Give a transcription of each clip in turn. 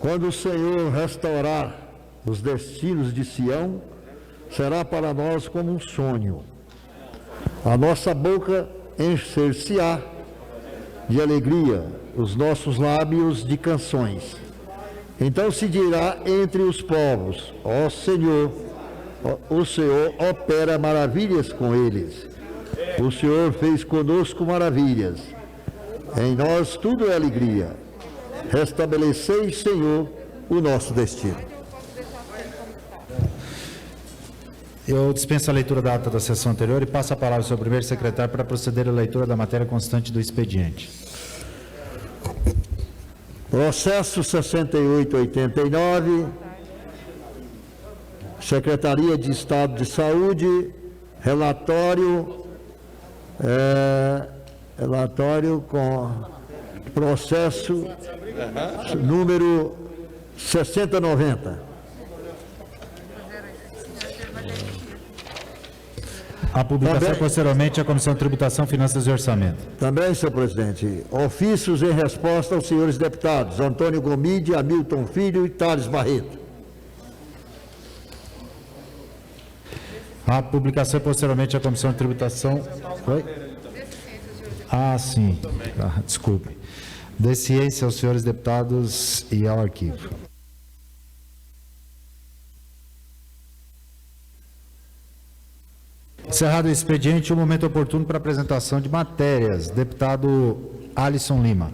Quando o Senhor restaurar os destinos de Sião, será para nós como um sonho. A nossa boca encher-se-á de alegria, os nossos lábios de canções. Então se dirá entre os povos: ó Senhor, o Senhor opera maravilhas com eles. O Senhor fez conosco maravilhas. Em nós tudo é alegria. Restabelecei, Senhor, o nosso destino. Eu dispenso a leitura da ata da sessão anterior e passo a palavra ao senhor primeiro secretário para proceder à leitura da matéria constante do expediente. Processo 6889, Secretaria de Estado de Saúde, relatório com processo número 6090. A publicação posteriormente à Comissão de Tributação, Finanças e Orçamento. Também, senhor presidente, ofícios em resposta aos senhores deputados Antônio Gomide, Hamilton Filho e Thales Barreto. A publicação posteriormente à Comissão de Tributação. Oi? Ah, sim. Desculpe. De ciência aos senhores deputados e ao arquivo. Encerrado o expediente, o momento oportuno para apresentação de matérias. Deputado Alisson Lima.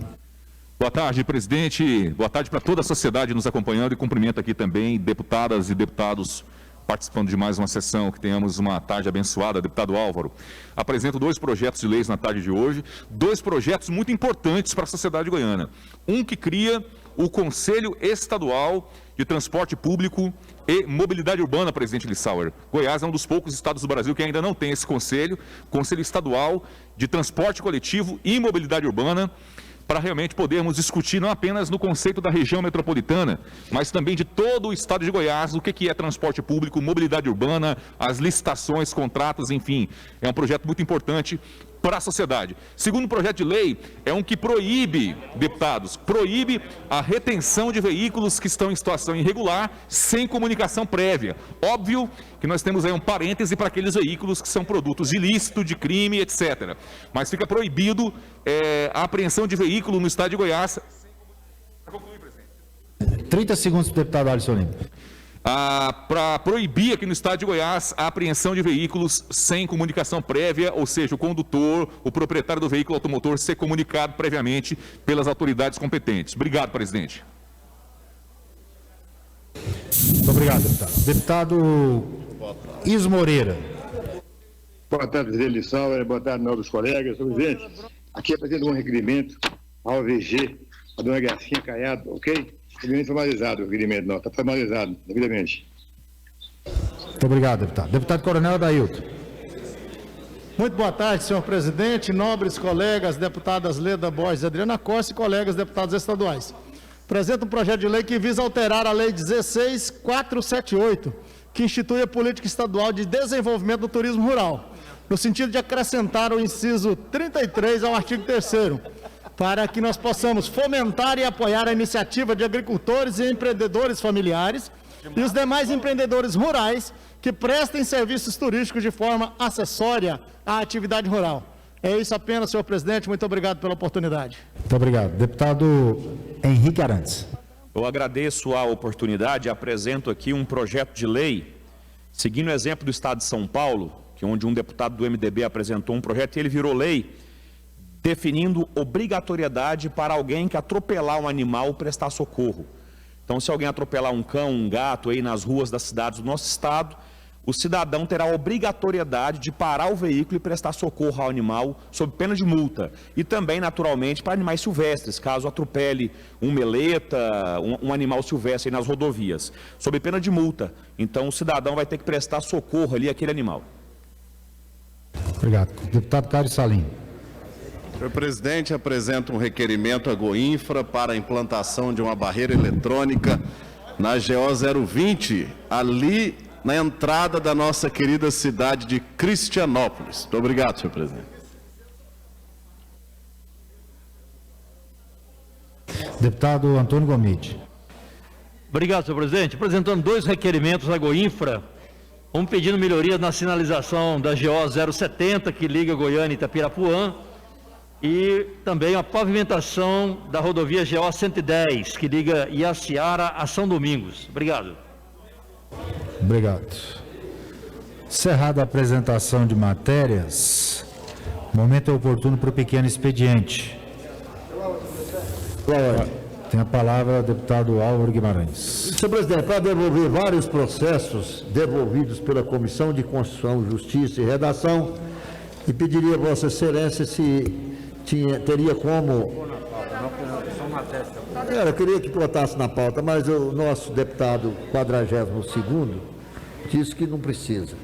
Boa tarde, presidente. Boa tarde para toda a sociedade nos acompanhando e cumprimento aqui também deputadas e deputados participando de mais uma sessão. Que tenhamos uma tarde abençoada. Deputado Álvaro, apresento 2 projetos de leis na tarde de hoje, 2 projetos muito importantes para a sociedade goiana. Um que cria o Conselho Estadual de Transporte Público e Mobilidade Urbana, presidente Lissauer. Goiás é um dos poucos estados do Brasil que ainda não tem esse Conselho Estadual de Transporte Coletivo e Mobilidade Urbana, para realmente podermos discutir não apenas no conceito da região metropolitana, mas também de todo o estado de Goiás, o que é transporte público, mobilidade urbana, as licitações, contratos, enfim. É um projeto muito importante para a sociedade. Segundo projeto de lei, é um que proíbe, deputados, proíbe a retenção de veículos que estão em situação irregular, sem comunicação prévia. Óbvio que nós temos aí um parêntese para aqueles veículos que são produtos de ilícito, de crime, etc. Mas fica proibido a apreensão de veículo no estado de Goiás. 30 segundos para o deputado Alisson Lima. Para proibir aqui no estado de Goiás a apreensão de veículos sem comunicação prévia, ou seja, o condutor, o proprietário do veículo automotor ser comunicado previamente pelas autoridades competentes. Obrigado, presidente. Muito obrigado, deputado. Deputado Is Moreira. Boa tarde, presidente Lissauer. Boa tarde, novos colegas. Presidente, aqui apresento um requerimento ao VG, a dona Gracinha Caiado, ok? Requerimento formalizado, o requerimento não, está formalizado, devidamente. Muito obrigado, deputado. Deputado Coronel Adailton. Muito boa tarde, senhor presidente, nobres colegas, deputadas Leda Borges e Adriana Costa e colegas deputados estaduais. Apresento um projeto de lei que visa alterar a Lei 16.478, que institui a Política Estadual de Desenvolvimento do Turismo Rural, no sentido de acrescentar o inciso 33 ao artigo 3º, para que nós possamos fomentar e apoiar a iniciativa de agricultores e empreendedores familiares e os demais empreendedores rurais que prestem serviços turísticos de forma acessória à atividade rural. É isso apenas, senhor presidente. Muito obrigado pela oportunidade. Muito obrigado. Deputado Henrique Arantes. Eu agradeço a oportunidade e apresento aqui um projeto de lei, seguindo o exemplo do Estado de São Paulo, que onde um deputado do MDB apresentou um projeto e ele virou lei, definindo obrigatoriedade para alguém que atropelar um animal prestar socorro. Então, se alguém atropelar um cão, um gato aí nas ruas das cidades do nosso estado, o cidadão terá a obrigatoriedade de parar o veículo e prestar socorro ao animal sob pena de multa. E também, naturalmente, para animais silvestres, caso atropele um meleta, um animal silvestre aí nas rodovias, sob pena de multa. Então, o cidadão vai ter que prestar socorro ali àquele animal. Obrigado. Deputado Cário Salim. Senhor presidente, apresento um requerimento à Goinfra para a implantação de uma barreira eletrônica na GO 020, ali na entrada da nossa querida cidade de Cristianópolis. Muito obrigado, senhor presidente. Deputado Antônio Gomide. Obrigado, senhor presidente. Apresentando 2 requerimentos à Goinfra, um pedindo melhoria na sinalização da GO 070, que liga Goiânia e Itapirapuã, e também a pavimentação da rodovia GO 110, que liga Iaciara a São Domingos. Obrigado. Obrigado. Encerrada a apresentação de matérias, momento é oportuno para o pequeno expediente. Tem a palavra o deputado Álvaro Guimarães. Senhor presidente, para devolver vários processos devolvidos pela Comissão de Constituição, Justiça e Redação, e pediria a Vossa Excelência se teria como... Eu queria que botasse na pauta, mas o nosso deputado 42º disse que não precisa.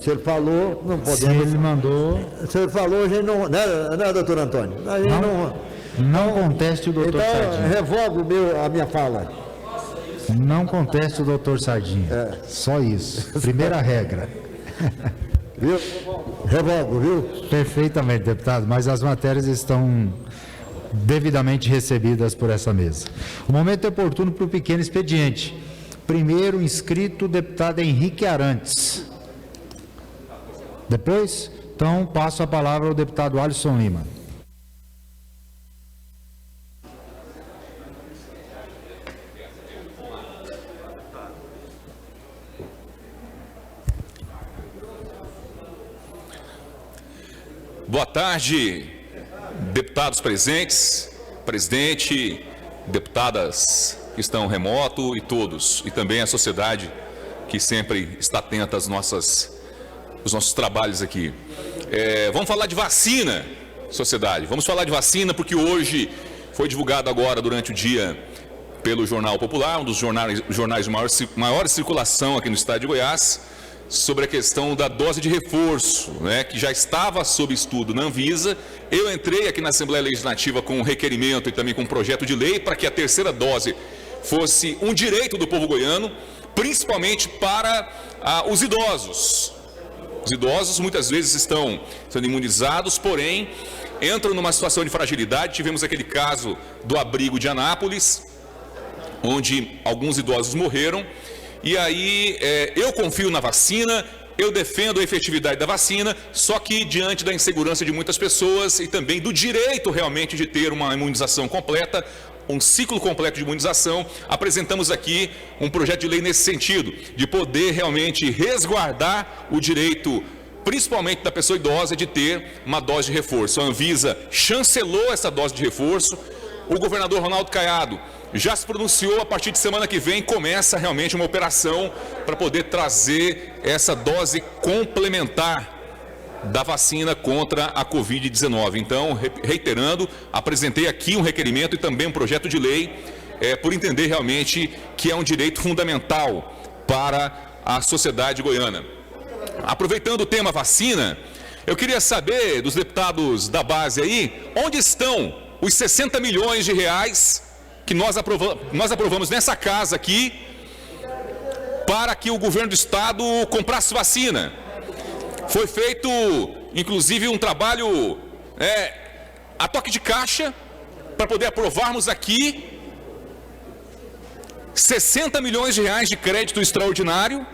Se ele falou, não podemos... Se ele mandou... Se ele falou, a gente não... Né, doutor Antônio? A gente não conteste o doutor Sardinha. Então, revogo a minha fala. Não conteste o doutor Sardinha. Só isso. Primeira regra. Viu? Revogo, viu? Perfeitamente, deputado, mas as matérias estão devidamente recebidas por essa mesa. O momento é oportuno para o pequeno expediente. Primeiro inscrito, o deputado Henrique Arantes. Depois, então, passo a palavra ao deputado Alisson Lima. Boa tarde, deputados presentes, presidente, deputadas que estão remoto e todos, e também a sociedade que sempre está atenta aos nossos trabalhos aqui. Vamos falar de vacina, sociedade, vamos falar de vacina porque hoje foi divulgado agora durante o dia pelo Jornal Popular, um dos jornais de maior circulação aqui no estado de Goiás, sobre a questão da dose de reforço, né, que já estava sob estudo na Anvisa. Eu entrei aqui na Assembleia Legislativa com um requerimento e também com um projeto de lei para que a terceira dose fosse um direito do povo goiano, principalmente para os idosos. Os idosos muitas vezes estão sendo imunizados, porém entram numa situação de fragilidade. Tivemos aquele caso do abrigo de Anápolis, onde alguns idosos morreram. E aí, eu confio na vacina, eu defendo a efetividade da vacina, só que diante da insegurança de muitas pessoas e também do direito realmente de ter uma imunização completa, um ciclo completo de imunização, apresentamos aqui um projeto de lei nesse sentido, de poder realmente resguardar o direito, principalmente da pessoa idosa, de ter uma dose de reforço. A Anvisa chancelou essa dose de reforço, o governador Ronaldo Caiado já se pronunciou, a partir de semana que vem começa realmente uma operação para poder trazer essa dose complementar da vacina contra a Covid-19. Então, reiterando, apresentei aqui um requerimento e também um projeto de lei, por entender realmente que é um direito fundamental para a sociedade goiana. Aproveitando o tema vacina, eu queria saber dos deputados da base aí, onde estão os 60 milhões de reais que nós aprovamos nessa casa aqui para que o governo do estado comprasse vacina. Foi feito, inclusive, um trabalho a toque de caixa para poder aprovarmos aqui 60 milhões de reais de crédito extraordinário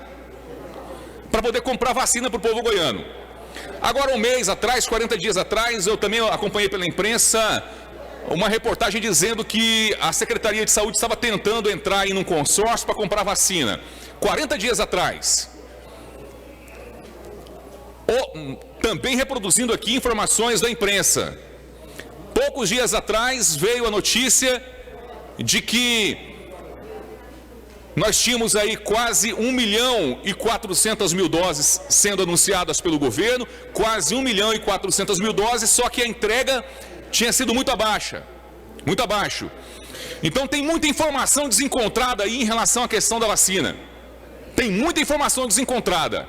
para poder comprar vacina para o povo goiano. Agora, um mês atrás, 40 dias atrás, eu também acompanhei pela imprensa uma reportagem dizendo que a Secretaria de Saúde estava tentando entrar em um consórcio para comprar vacina. 40 dias atrás. Também reproduzindo aqui informações da imprensa. Poucos dias atrás veio a notícia de que nós tínhamos aí quase 1.400.000 doses sendo anunciadas pelo governo, quase 1.400.000 doses, só que a entrega tinha sido muito abaixo. Então tem muita informação desencontrada aí em relação à questão da vacina. Tem muita informação desencontrada.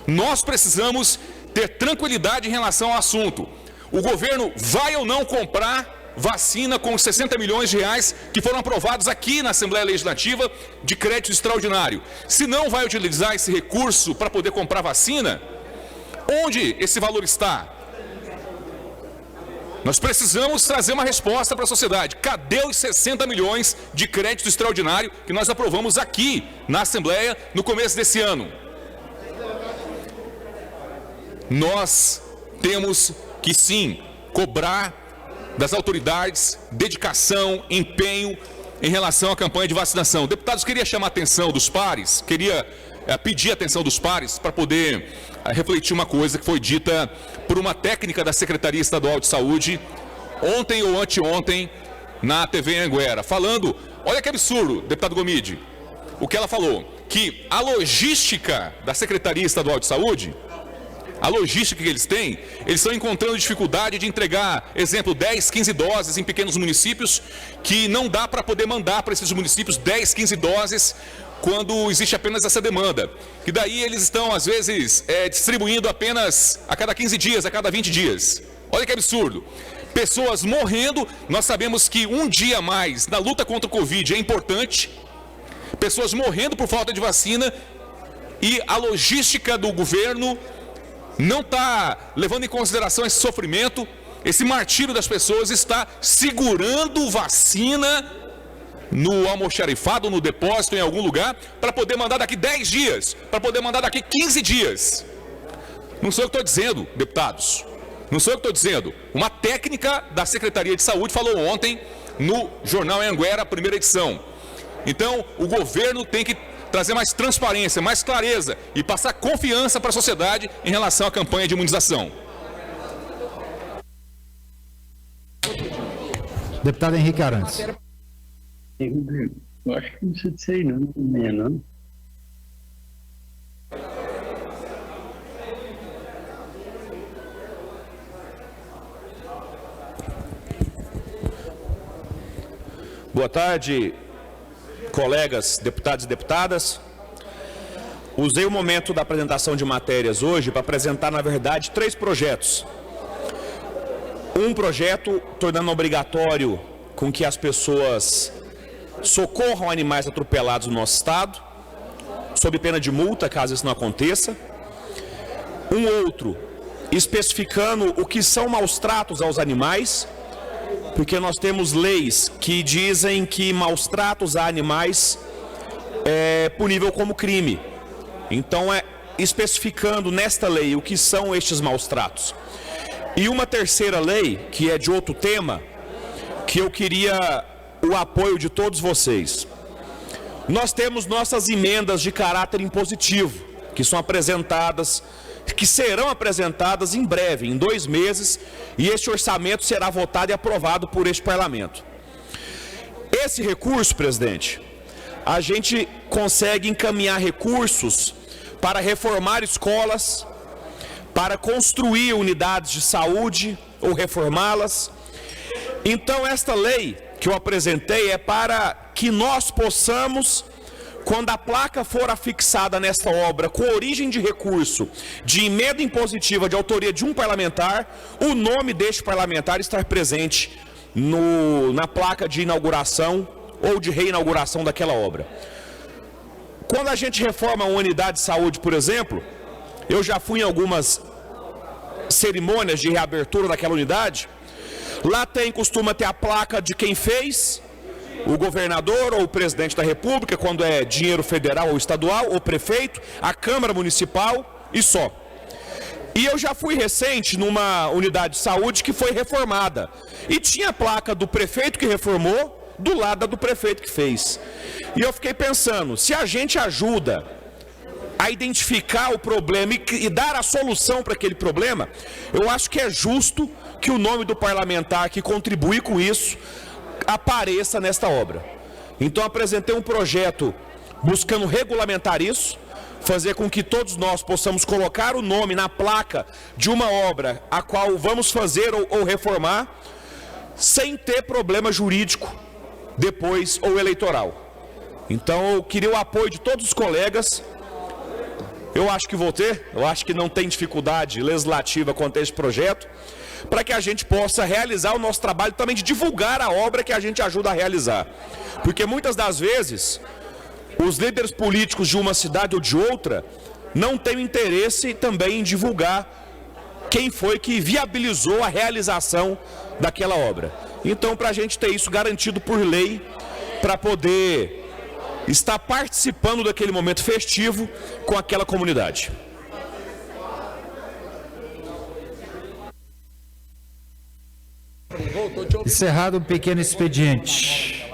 Nós precisamos ter tranquilidade em relação ao assunto. O governo vai ou não comprar vacina com os 60 milhões de reais que foram aprovados aqui na Assembleia Legislativa de crédito extraordinário? Se não vai utilizar esse recurso para poder comprar vacina, onde esse valor está? Nós precisamos trazer uma resposta para a sociedade. Cadê os 60 milhões de crédito extraordinário que nós aprovamos aqui na Assembleia no começo desse ano? Nós temos que sim cobrar das autoridades dedicação, empenho em relação à campanha de vacinação. Deputados, queria chamar a atenção dos pares, queria pedir a atenção dos pares para poder refletir uma coisa que foi dita por uma técnica da Secretaria Estadual de Saúde ontem ou anteontem na TV Anhanguera, falando, olha que absurdo, deputado Gomide, o que ela falou, que a logística da Secretaria Estadual de Saúde, a logística que eles têm, eles estão encontrando dificuldade de entregar, exemplo, 10, 15 doses em pequenos municípios, que não dá para poder mandar para esses municípios 10, 15 doses quando existe apenas essa demanda. Que daí eles estão, às vezes, distribuindo apenas a cada 15 dias, a cada 20 dias. Olha que absurdo. Pessoas morrendo, nós sabemos que um dia a mais na luta contra o Covid é importante. Pessoas morrendo por falta de vacina e a logística do governo não está levando em consideração esse sofrimento, esse martírio das pessoas, está segurando vacina no almoxarifado, no depósito, em algum lugar, para poder mandar daqui 10 dias, para poder mandar daqui 15 dias. Não sou eu que estou dizendo, deputados, não sou eu que estou dizendo. Uma técnica da Secretaria de Saúde falou ontem no Jornal Anhanguera, primeira edição. Então, o governo tem que trazer mais transparência, mais clareza e passar confiança para a sociedade em relação à campanha de imunização. Deputado Henrique Arantes. Eu acho que não precisa disso aí, não. Boa tarde, colegas deputados e deputadas. Usei o momento da apresentação de matérias hoje para apresentar, na verdade, 3 projetos. Um projeto tornando obrigatório com que as pessoas socorram animais atropelados no nosso estado, sob pena de multa, caso isso não aconteça. Um outro, especificando o que são maus tratos aos animais, porque nós temos leis que dizem que maus tratos a animais é punível como crime. Então, especificando nesta lei o que são estes maus tratos. E uma terceira lei, que é de outro tema, que eu queria o apoio de todos vocês. Nós temos nossas emendas de caráter impositivo, que são apresentadas, que serão apresentadas em breve, em 2 meses, e este orçamento será votado e aprovado por este parlamento. Esse recurso, presidente, a gente consegue encaminhar recursos para reformar escolas, para construir unidades de saúde ou reformá-las. Então, esta lei que eu apresentei é para que nós possamos, quando a placa for afixada nesta obra com origem de recurso de emenda impositiva de autoria de um parlamentar, o nome deste parlamentar estar presente na placa de inauguração ou de reinauguração daquela obra. Quando a gente reforma uma unidade de saúde, por exemplo, eu já fui em algumas cerimônias de reabertura daquela unidade. Lá costuma ter a placa de quem fez, o governador ou o presidente da República, quando é dinheiro federal ou estadual, o prefeito, a Câmara Municipal e só. E eu já fui recente numa unidade de saúde que foi reformada. E tinha a placa do prefeito que reformou do lado do prefeito que fez. E eu fiquei pensando, se a gente ajuda a identificar o problema e dar a solução para aquele problema, eu acho que é justo que o nome do parlamentar que contribui com isso apareça nesta obra. Então apresentei um projeto buscando regulamentar isso, fazer com que todos nós possamos colocar o nome na placa de uma obra a qual vamos fazer ou reformar, sem ter problema jurídico depois ou eleitoral. Então eu queria o apoio de todos os colegas. Eu acho que vou ter, eu acho que não tem dificuldade legislativa quanto a esse projeto, para que a gente possa realizar o nosso trabalho também de divulgar a obra que a gente ajuda a realizar. Porque muitas das vezes, os líderes políticos de uma cidade ou de outra não têm interesse também em divulgar quem foi que viabilizou a realização daquela obra. Então, para a gente ter isso garantido por lei, para poder estar participando daquele momento festivo com aquela comunidade. Encerrado um pequeno expediente.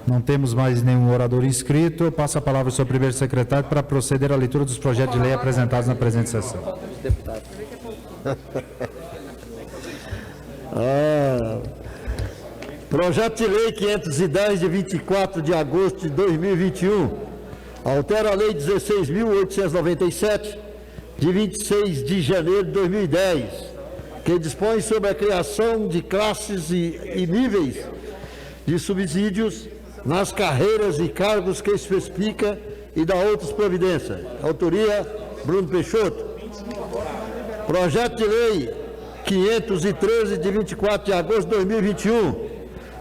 Não temos mais nenhum orador inscrito. Eu passo a palavra ao senhor primeiro secretário para proceder à leitura dos projetos de lei apresentados na presente sessão. Projeto de lei 510, de 24 de agosto de 2021, altera a lei 16.897, de 26 de janeiro de 2010, que dispõe sobre a criação de classes e níveis de subsídios nas carreiras e cargos que especifica e dá outras providências. Autoria, Bruno Peixoto. Projeto de lei 513, de 24 de agosto de 2021,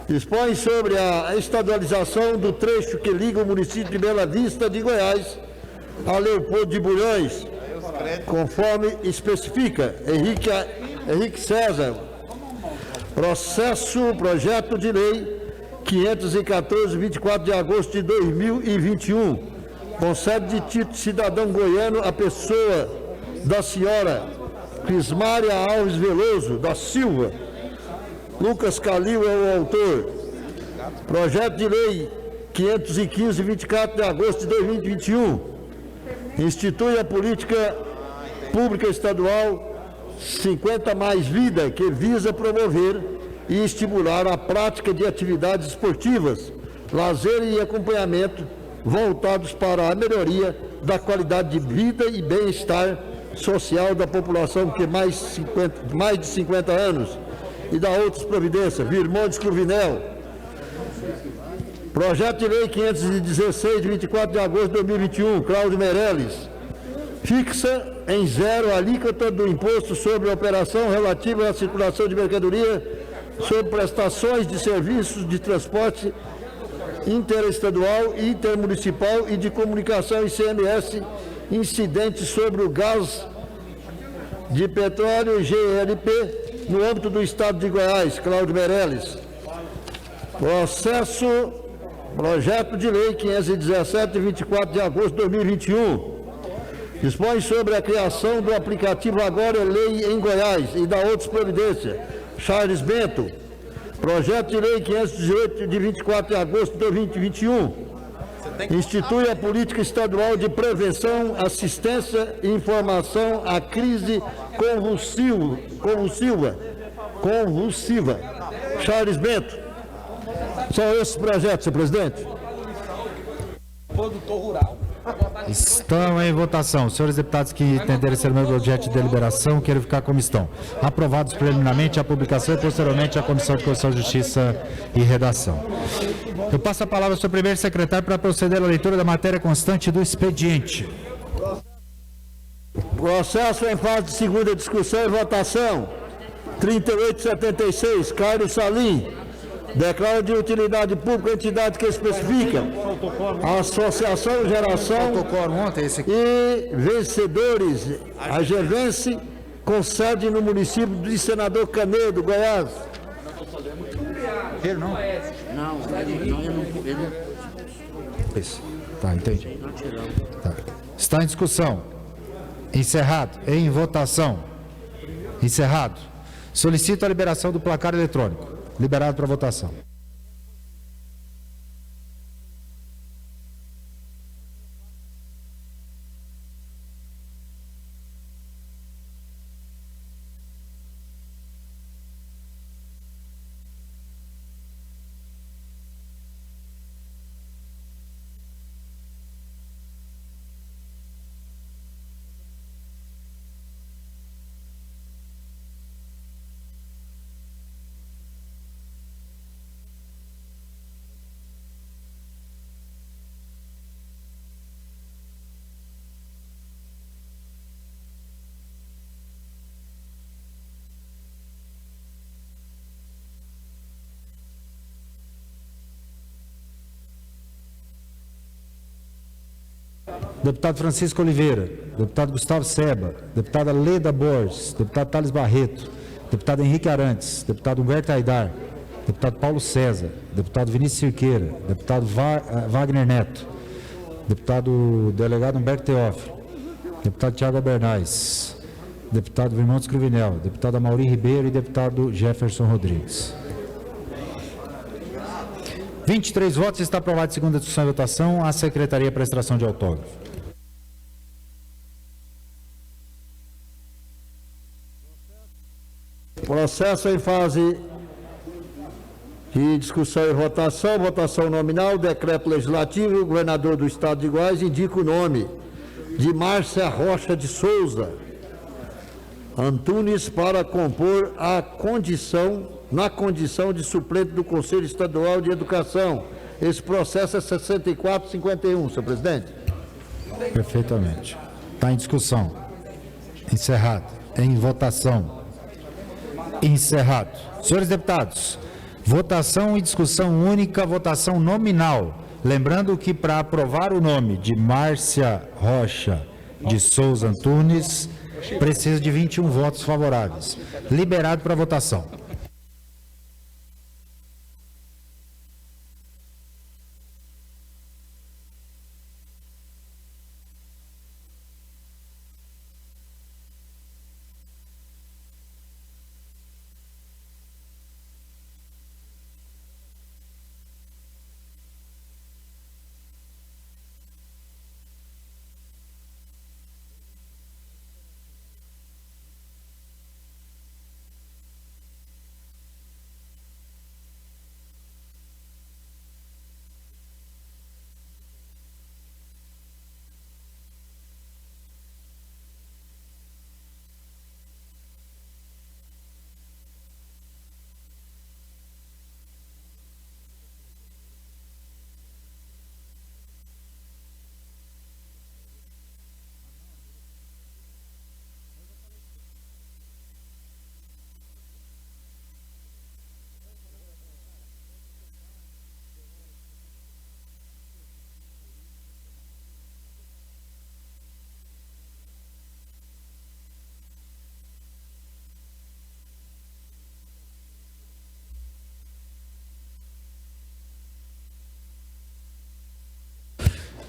dispõe sobre a estadualização do trecho que liga o município de Bela Vista de Goiás a Leopoldo de Bulhões, conforme especifica Henrique César. Projeto de lei 514, 24 de agosto de 2021, concede de título de cidadão goiano a pessoa da senhora Crismária Alves Veloso da Silva. Lucas Calil é o autor. Projeto de lei 515, 24 de agosto de 2021, institui a política pública estadual 50 Mais Vida, que visa promover e estimular a prática de atividades esportivas, lazer e acompanhamento voltados para a melhoria da qualidade de vida e bem-estar social da população que mais de 50 anos, e da outras providências. Virmontes Cruvinel. Projeto de lei 516, de 24 de agosto de 2021, Cláudio Meirelles, fixa em zero a alíquota do imposto sobre a operação relativa à circulação de mercadoria sobre prestações de serviços de transporte interestadual, intermunicipal e de comunicação ICMS incidentes sobre o gás de petróleo GLP no âmbito do Estado de Goiás. Cláudio Meirelles. Projeto de lei 517, de 24 de agosto de 2021, dispõe sobre a criação do aplicativo Agora é Lei em Goiás e da outras providências. Charles Bento. Projeto de lei 518, de 24 de agosto de 2021, institui a política estadual de prevenção, assistência e informação à crise convulsiva. Charles Bento. São esses projetos, senhor presidente. Produtor rural. Estão em votação. Senhores deputados que entenderem ser membro do objeto de deliberação, querem ficar como estão. Aprovados preliminarmente a publicação e posteriormente a Comissão de Constituição, Justiça e Redação. Eu passo a palavra ao senhor primeiro secretário para proceder à leitura da matéria constante do expediente. Processo em fase de segunda discussão e votação. 3876, Cairo Salim. Declara de utilidade pública a entidade que especifica a Associação Geração e Vencedores, a Gevense, com sede no município de Senador Canedo, Goiás. Ele não? Isso. Tá, entendi. Tá. Está em discussão. Encerrado. Em votação. Encerrado. Solicito a liberação do placar eletrônico. Liberado para votação. deputado Francisco Oliveira, deputado Gustavo Seba, deputada Leda Borges, deputado Thales Barreto, deputado Henrique Arantes, deputado Humberto Aidar, deputado Paulo César, deputado Vinícius Cirqueira, deputado Wagner Neto, deputado delegado Humberto Teófilo, deputado Tiago Bernais, deputado Virmontes Cruvinel, deputado Amaury Ribeiro e deputado Jefferson Rodrigues. 23 votos, está aprovado em segunda discussão e votação. A Secretaria para extração de autógrafo. Processo em fase de discussão e votação. Votação nominal. Decreto legislativo. O governador do Estado de Goiás indica o nome de Márcia Rocha de Souza Antunes para compor na condição de suplente do Conselho Estadual de Educação. Esse processo é 6451, senhor presidente. Perfeitamente. Está em discussão. Encerrado. Em votação. Encerrado. Senhores deputados, votação e discussão única, votação nominal. Lembrando que para aprovar o nome de Márcia Rocha de Souza Antunes, precisa de 21 votos favoráveis. Liberado para votação.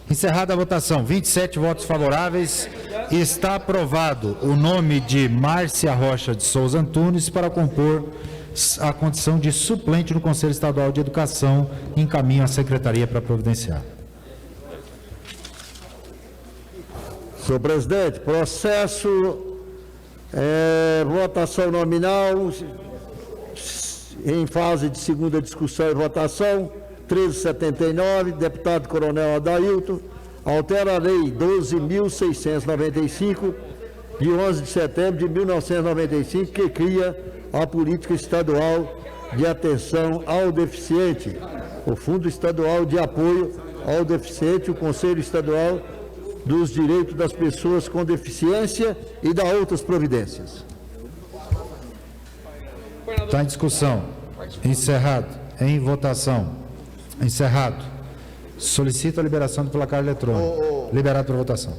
Encerrada a votação, 27 votos favoráveis, está aprovado o nome de Márcia Rocha de Souza Antunes para compor a condição de suplente no Conselho Estadual de Educação. Encaminho à Secretaria para providenciar. Senhor presidente, processo, votação nominal, em fase de segunda discussão e votação, 1379, deputado Coronel Adailton, altera a lei 12.695, de 11 de setembro de 1995, que cria a política estadual de atenção ao deficiente, o Fundo Estadual de Apoio ao Deficiente, o Conselho Estadual dos Direitos das Pessoas com Deficiência e da outras providências. Está em discussão. Encerrado. Em votação. Encerrado. Solicito a liberação do placar eletrônico. Liberado para votação.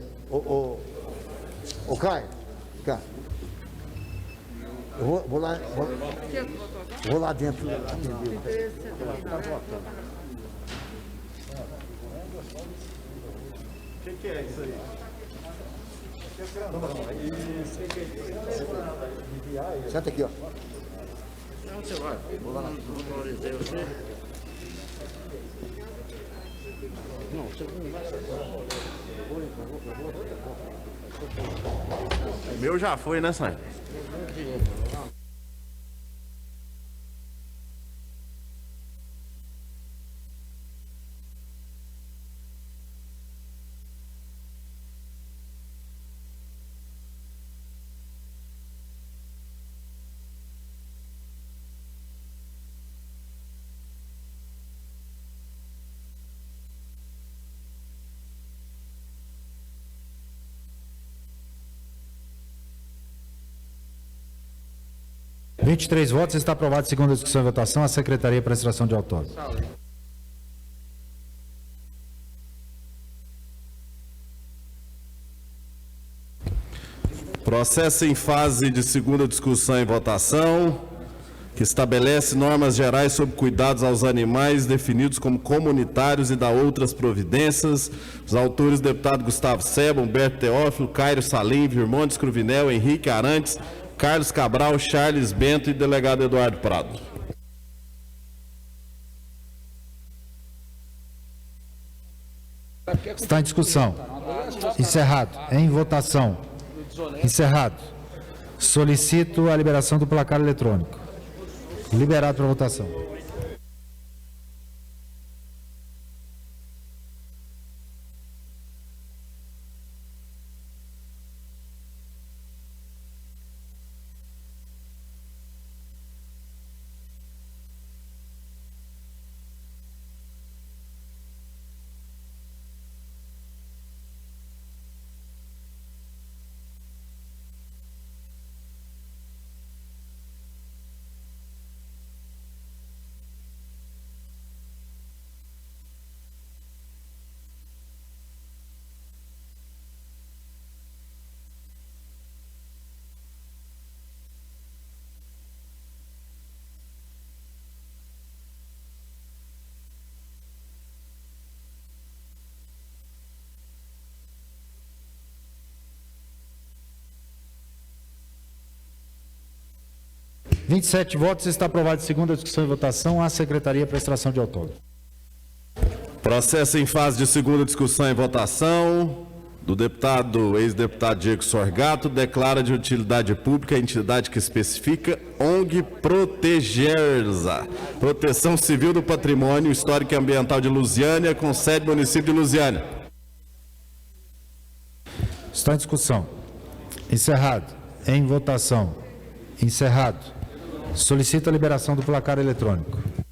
Caio, eu vou lá dentro atender. O que é isso aí? Senta aqui, ó. Não, você vai. Vou lá. Valorizei você. Não, você não vai. O meu já foi, né, Sam? Vinte e 23 votos, está aprovado segunda discussão e votação. A Secretaria para extração de autógrafo. Processo em fase de segunda discussão e votação, que estabelece normas gerais sobre cuidados aos animais definidos como comunitários e dá outras providências. Os autores, deputado Gustavo Seba, Humberto Teófilo, Cairo Salim, Virmontes Cruvinel, Henrique Arantes, Carlos Cabral, Charles Bento e delegado Eduardo Prado. Está em discussão. Encerrado. Em votação. Encerrado. Solicito a liberação do placar eletrônico. Liberado para votação. – 27 votos, está aprovado em segunda discussão e votação. À Secretaria para extração de autógrafo. Processo em fase de segunda discussão e votação do deputado, ex-deputado Diego Sorgato, declara de utilidade pública a entidade que especifica ONG Protegerza, Proteção Civil do Patrimônio Histórico e Ambiental de Lusiânia, com sede no município de Lusiânia. Está em discussão. Encerrado. Em votação. Encerrado. Solicito a liberação do placar eletrônico. –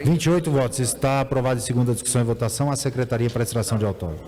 28 votos. Está aprovado em segunda discussão e votação. À Secretaria para extração de autógrafo.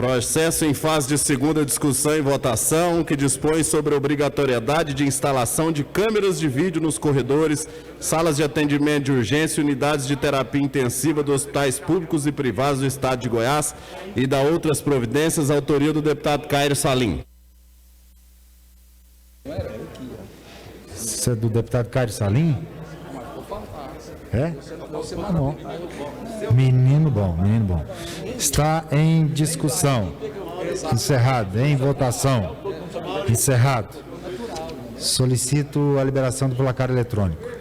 Processo em fase de segunda discussão e votação, que dispõe sobre a obrigatoriedade de instalação de câmeras de vídeo nos corredores, salas de atendimento de urgência e unidades de terapia intensiva dos hospitais públicos e privados do Estado de Goiás e da outras providências, autoria do deputado Cairo Salim. Isso é do deputado Cairo Salim? É? Bom. Menino bom, menino bom. Está em discussão. Encerrado. Em votação. Encerrado. Solicito a liberação do placar eletrônico.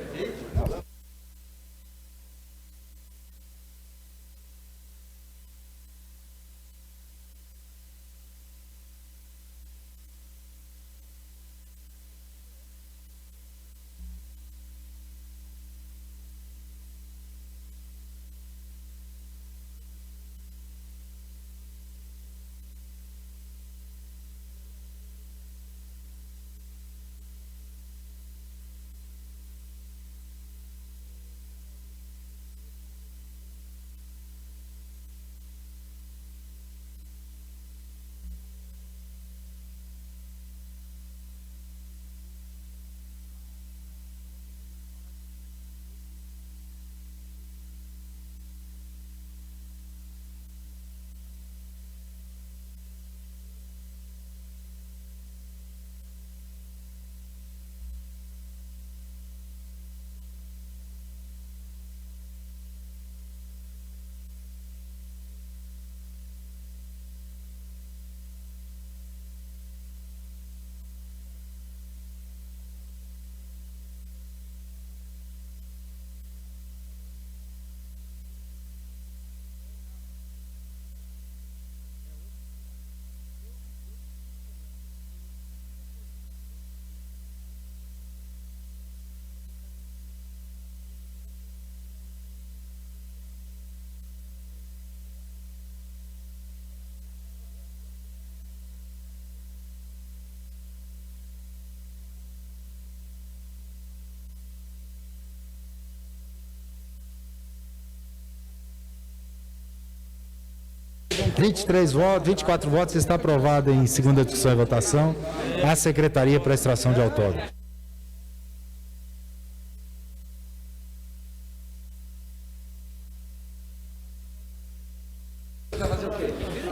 24 votos, está aprovado em segunda discussão e votação a Secretaria para a Extração de Autódromo.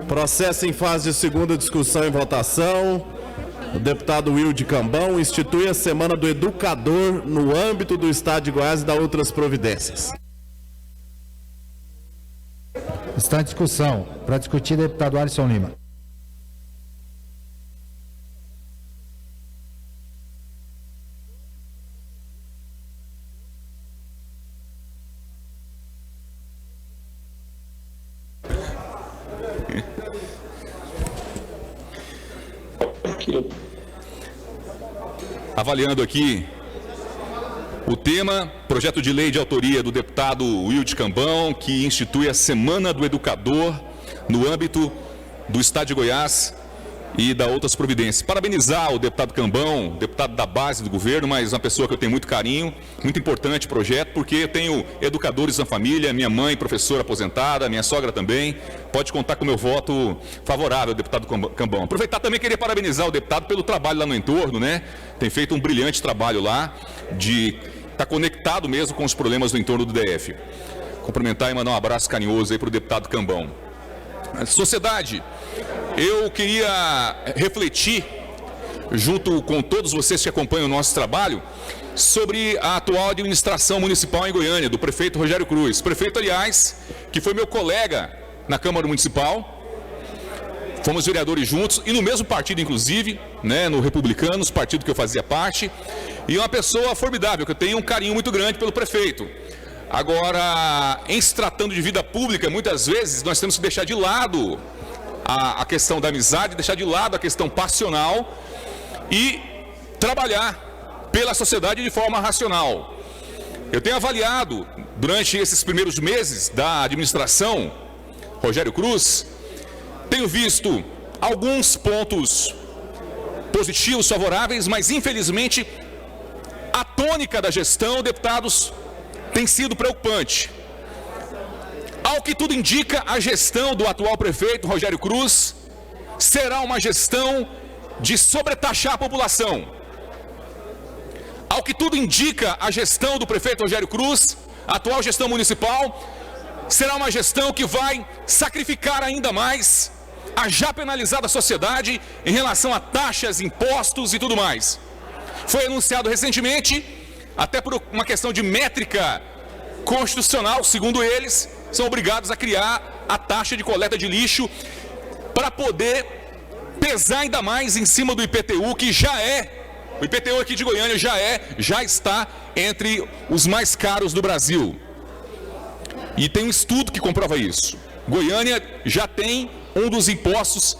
Processo em fase de segunda discussão e votação. O deputado Wilde Cambão institui a Semana do Educador no âmbito do Estado de Goiás e dá outras providências. Está em discussão. Para discutir, deputado Alisson Lima. Avaliando aqui o tema, projeto de lei de autoria do deputado Wilde Cambão, que institui a Semana do Educador no âmbito do Estado de Goiás e dá outras providências. Parabenizar o deputado Cambão, deputado da base do governo, mas uma pessoa que eu tenho muito carinho, muito importante o projeto, porque eu tenho educadores na família, minha mãe professora aposentada, minha sogra também, pode contar com o meu voto favorável ao deputado Cambão. Aproveitar também, queria parabenizar o deputado pelo trabalho lá no entorno, né? Tem feito um brilhante trabalho lá, de estar conectado mesmo com os problemas do entorno do DF. Cumprimentar e mandar um abraço carinhoso aí para o deputado Cambão. Sociedade, eu queria refletir, junto com todos vocês que acompanham o nosso trabalho, sobre a atual administração municipal em Goiânia, do prefeito Rogério Cruz. Prefeito, aliás, que foi meu colega na Câmara Municipal, fomos vereadores juntos, e no mesmo partido, inclusive, né, no Republicanos, partido que eu fazia parte, e uma pessoa formidável, que eu tenho um carinho muito grande pelo prefeito. Agora, em se tratando de vida pública, muitas vezes nós temos que deixar de lado a questão da amizade, deixar de lado a questão passional e trabalhar pela sociedade de forma racional. Eu tenho avaliado, durante esses primeiros meses da administração Rogério Cruz, tenho visto alguns pontos positivos, favoráveis, mas infelizmente a tônica da gestão, deputados, tem sido preocupante. Ao que tudo indica, a gestão do atual prefeito Rogério Cruz será uma gestão de sobretaxar a população. Ao que tudo indica, a gestão do prefeito Rogério Cruz, a atual gestão municipal, será uma gestão que vai sacrificar ainda mais a já penalizada sociedade em relação a taxas, impostos e tudo mais. Foi anunciado recentemente, até por uma questão de métrica constitucional, segundo eles, são obrigados a criar a taxa de coleta de lixo para poder pesar ainda mais em cima do IPTU, que já é, o IPTU aqui de Goiânia já está entre os mais caros do Brasil. E tem um estudo que comprova isso. Goiânia já tem um dos impostos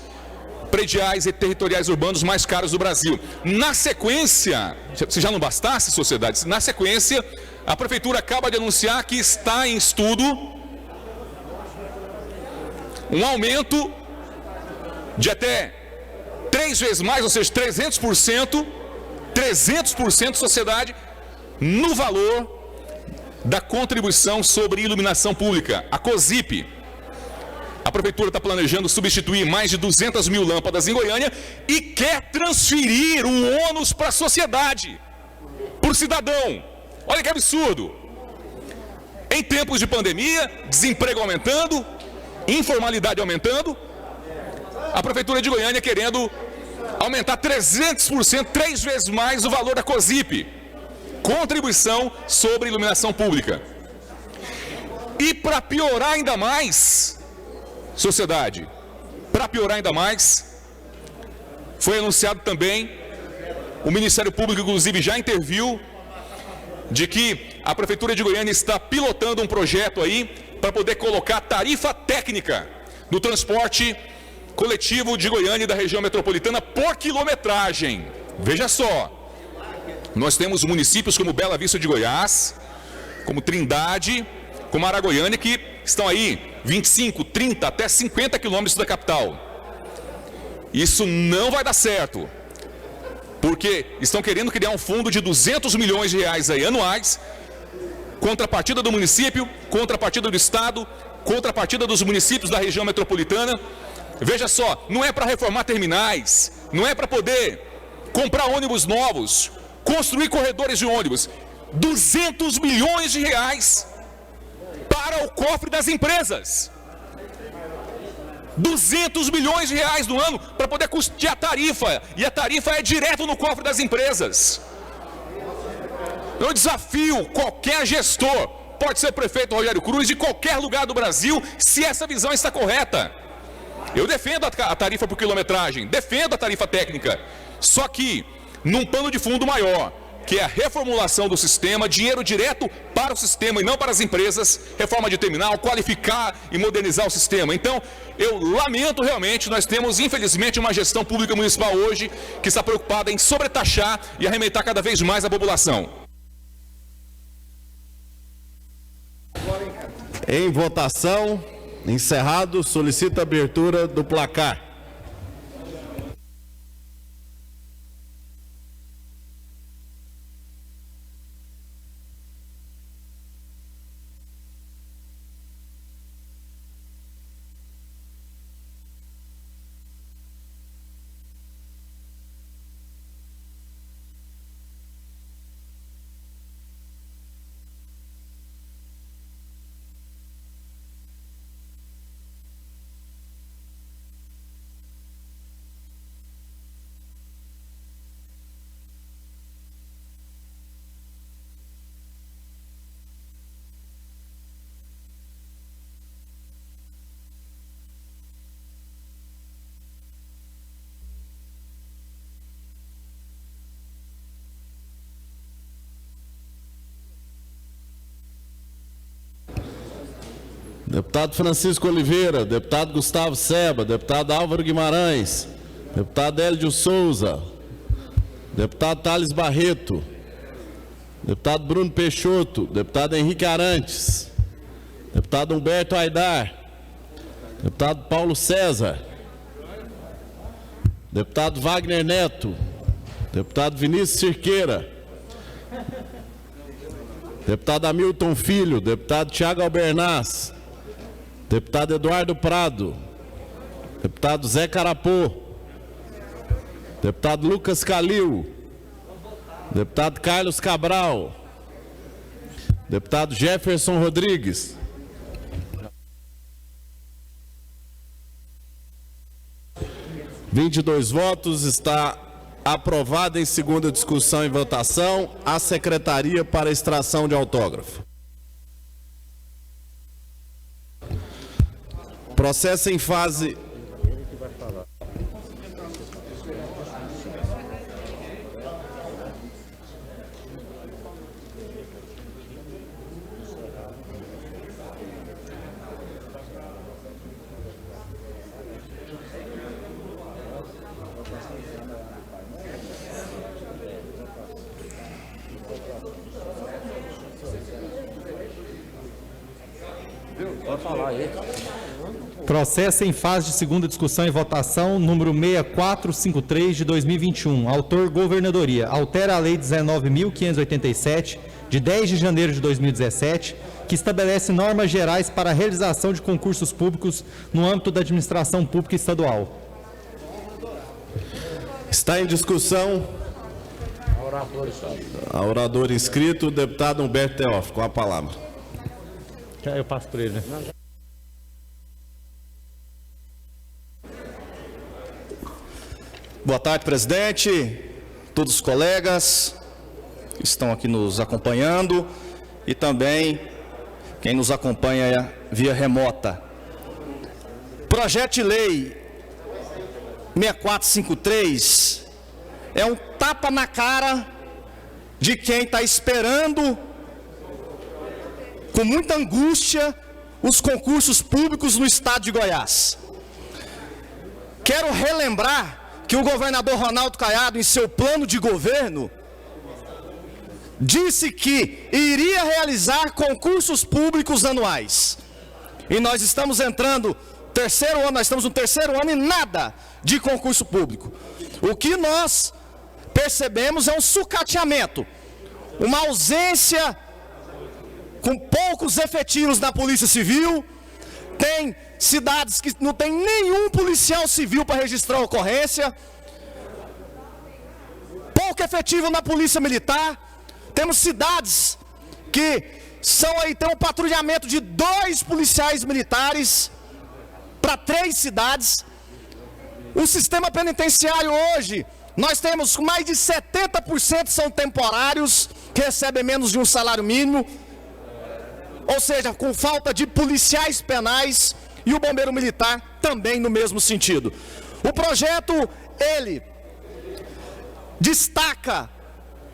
prediais e territoriais urbanos mais caros do Brasil. Na sequência, se já não bastasse, sociedade, na sequência, a Prefeitura acaba de anunciar que está em estudo um aumento de até 3 vezes mais, ou seja, 300%, sociedade, no valor da contribuição sobre iluminação pública, a COSIP. A Prefeitura está planejando substituir mais de 200 mil lâmpadas em Goiânia e quer transferir o ônus para a sociedade, para o cidadão. Olha que absurdo. Em tempos de pandemia, desemprego aumentando, informalidade aumentando, a Prefeitura de Goiânia querendo aumentar 300%, 3 vezes mais o valor da COSIP, contribuição sobre iluminação pública. E para piorar ainda mais, sociedade, para piorar ainda mais, foi anunciado também, o Ministério Público inclusive já interviu, de que a Prefeitura de Goiânia está pilotando um projeto aí para poder colocar tarifa técnica no transporte coletivo de Goiânia e da região metropolitana por quilometragem. Veja só, nós temos municípios como Bela Vista de Goiás, como Trindade, como Aragoiânia, que estão aí 25, 30, até 50 quilômetros da capital. Isso não vai dar certo, porque estão querendo criar um fundo de 200 milhões de reais aí anuais, contrapartida do município, contrapartida do Estado, contrapartida dos municípios da região metropolitana. Veja só, não é para reformar terminais, não é para poder comprar ônibus novos, construir corredores de ônibus. 200 milhões de reais para o cofre das empresas. 200 milhões de reais no ano para poder custear a tarifa. E a tarifa é direto no cofre das empresas. Eu desafio qualquer gestor, pode ser o prefeito Rogério Cruz, de qualquer lugar do Brasil, se essa visão está correta. Eu defendo a tarifa por quilometragem, defendo a tarifa técnica, só que num pano de fundo maior, que é a reformulação do sistema, dinheiro direto para o sistema e não para as empresas, reforma de terminal, qualificar e modernizar o sistema. Então, eu lamento realmente, nós temos infelizmente uma gestão pública municipal hoje que está preocupada em sobretaxar e arrebentar cada vez mais a população. Em votação, encerrado, solicito a abertura do placar. Deputado Francisco Oliveira, deputado Gustavo Seba, deputado Álvaro Guimarães, deputado Hélio Souza, deputado Thales Barreto, deputado Bruno Peixoto, deputado Henrique Arantes, deputado Humberto Aidar, deputado Paulo César, deputado Wagner Neto, deputado Vinícius Cirqueira, deputado Hamilton Filho, deputado Tiago Albernaz, deputado Eduardo Prado, deputado Zé Carapô, deputado Lucas Calil, deputado Carlos Cabral, deputado Jefferson Rodrigues, (22 votos), está aprovada em segunda discussão e votação a secretaria para extração de autógrafo. Processo em fase... Processo em fase de segunda discussão e votação, número 6453 de 2021. Autor, Governadoria. Altera a Lei 19.587, de 10 de janeiro de 2017, que estabelece normas gerais para a realização de concursos públicos no âmbito da administração pública estadual. Está em discussão a orador inscrito, o deputado Humberto Teófilo, com a palavra. Eu passo por ele, né? Boa tarde, presidente, todos os colegas que estão aqui nos acompanhando e também quem nos acompanha via remota. Projeto de Lei 6453 é um tapa na cara de quem está esperando com muita angústia os concursos públicos no estado de Goiás. Quero relembrar que o governador Ronaldo Caiado, em seu plano de governo, disse que iria realizar concursos públicos anuais. E nós estamos entrando terceiro ano, nós estamos no terceiro ano e nada de concurso público. O que nós percebemos é um sucateamento, uma ausência com poucos efetivos na Polícia Civil, Tem cidades que não tem nenhum policial civil para registrar a ocorrência. Pouco efetivo na polícia militar. Temos cidades que tem um patrulhamento de 2 policiais militares para 3 cidades. O sistema penitenciário hoje, nós temos mais de 70% são temporários, que recebem menos de um salário mínimo, ou seja, com falta de policiais penais, e o bombeiro militar também no mesmo sentido. O projeto, ele destaca,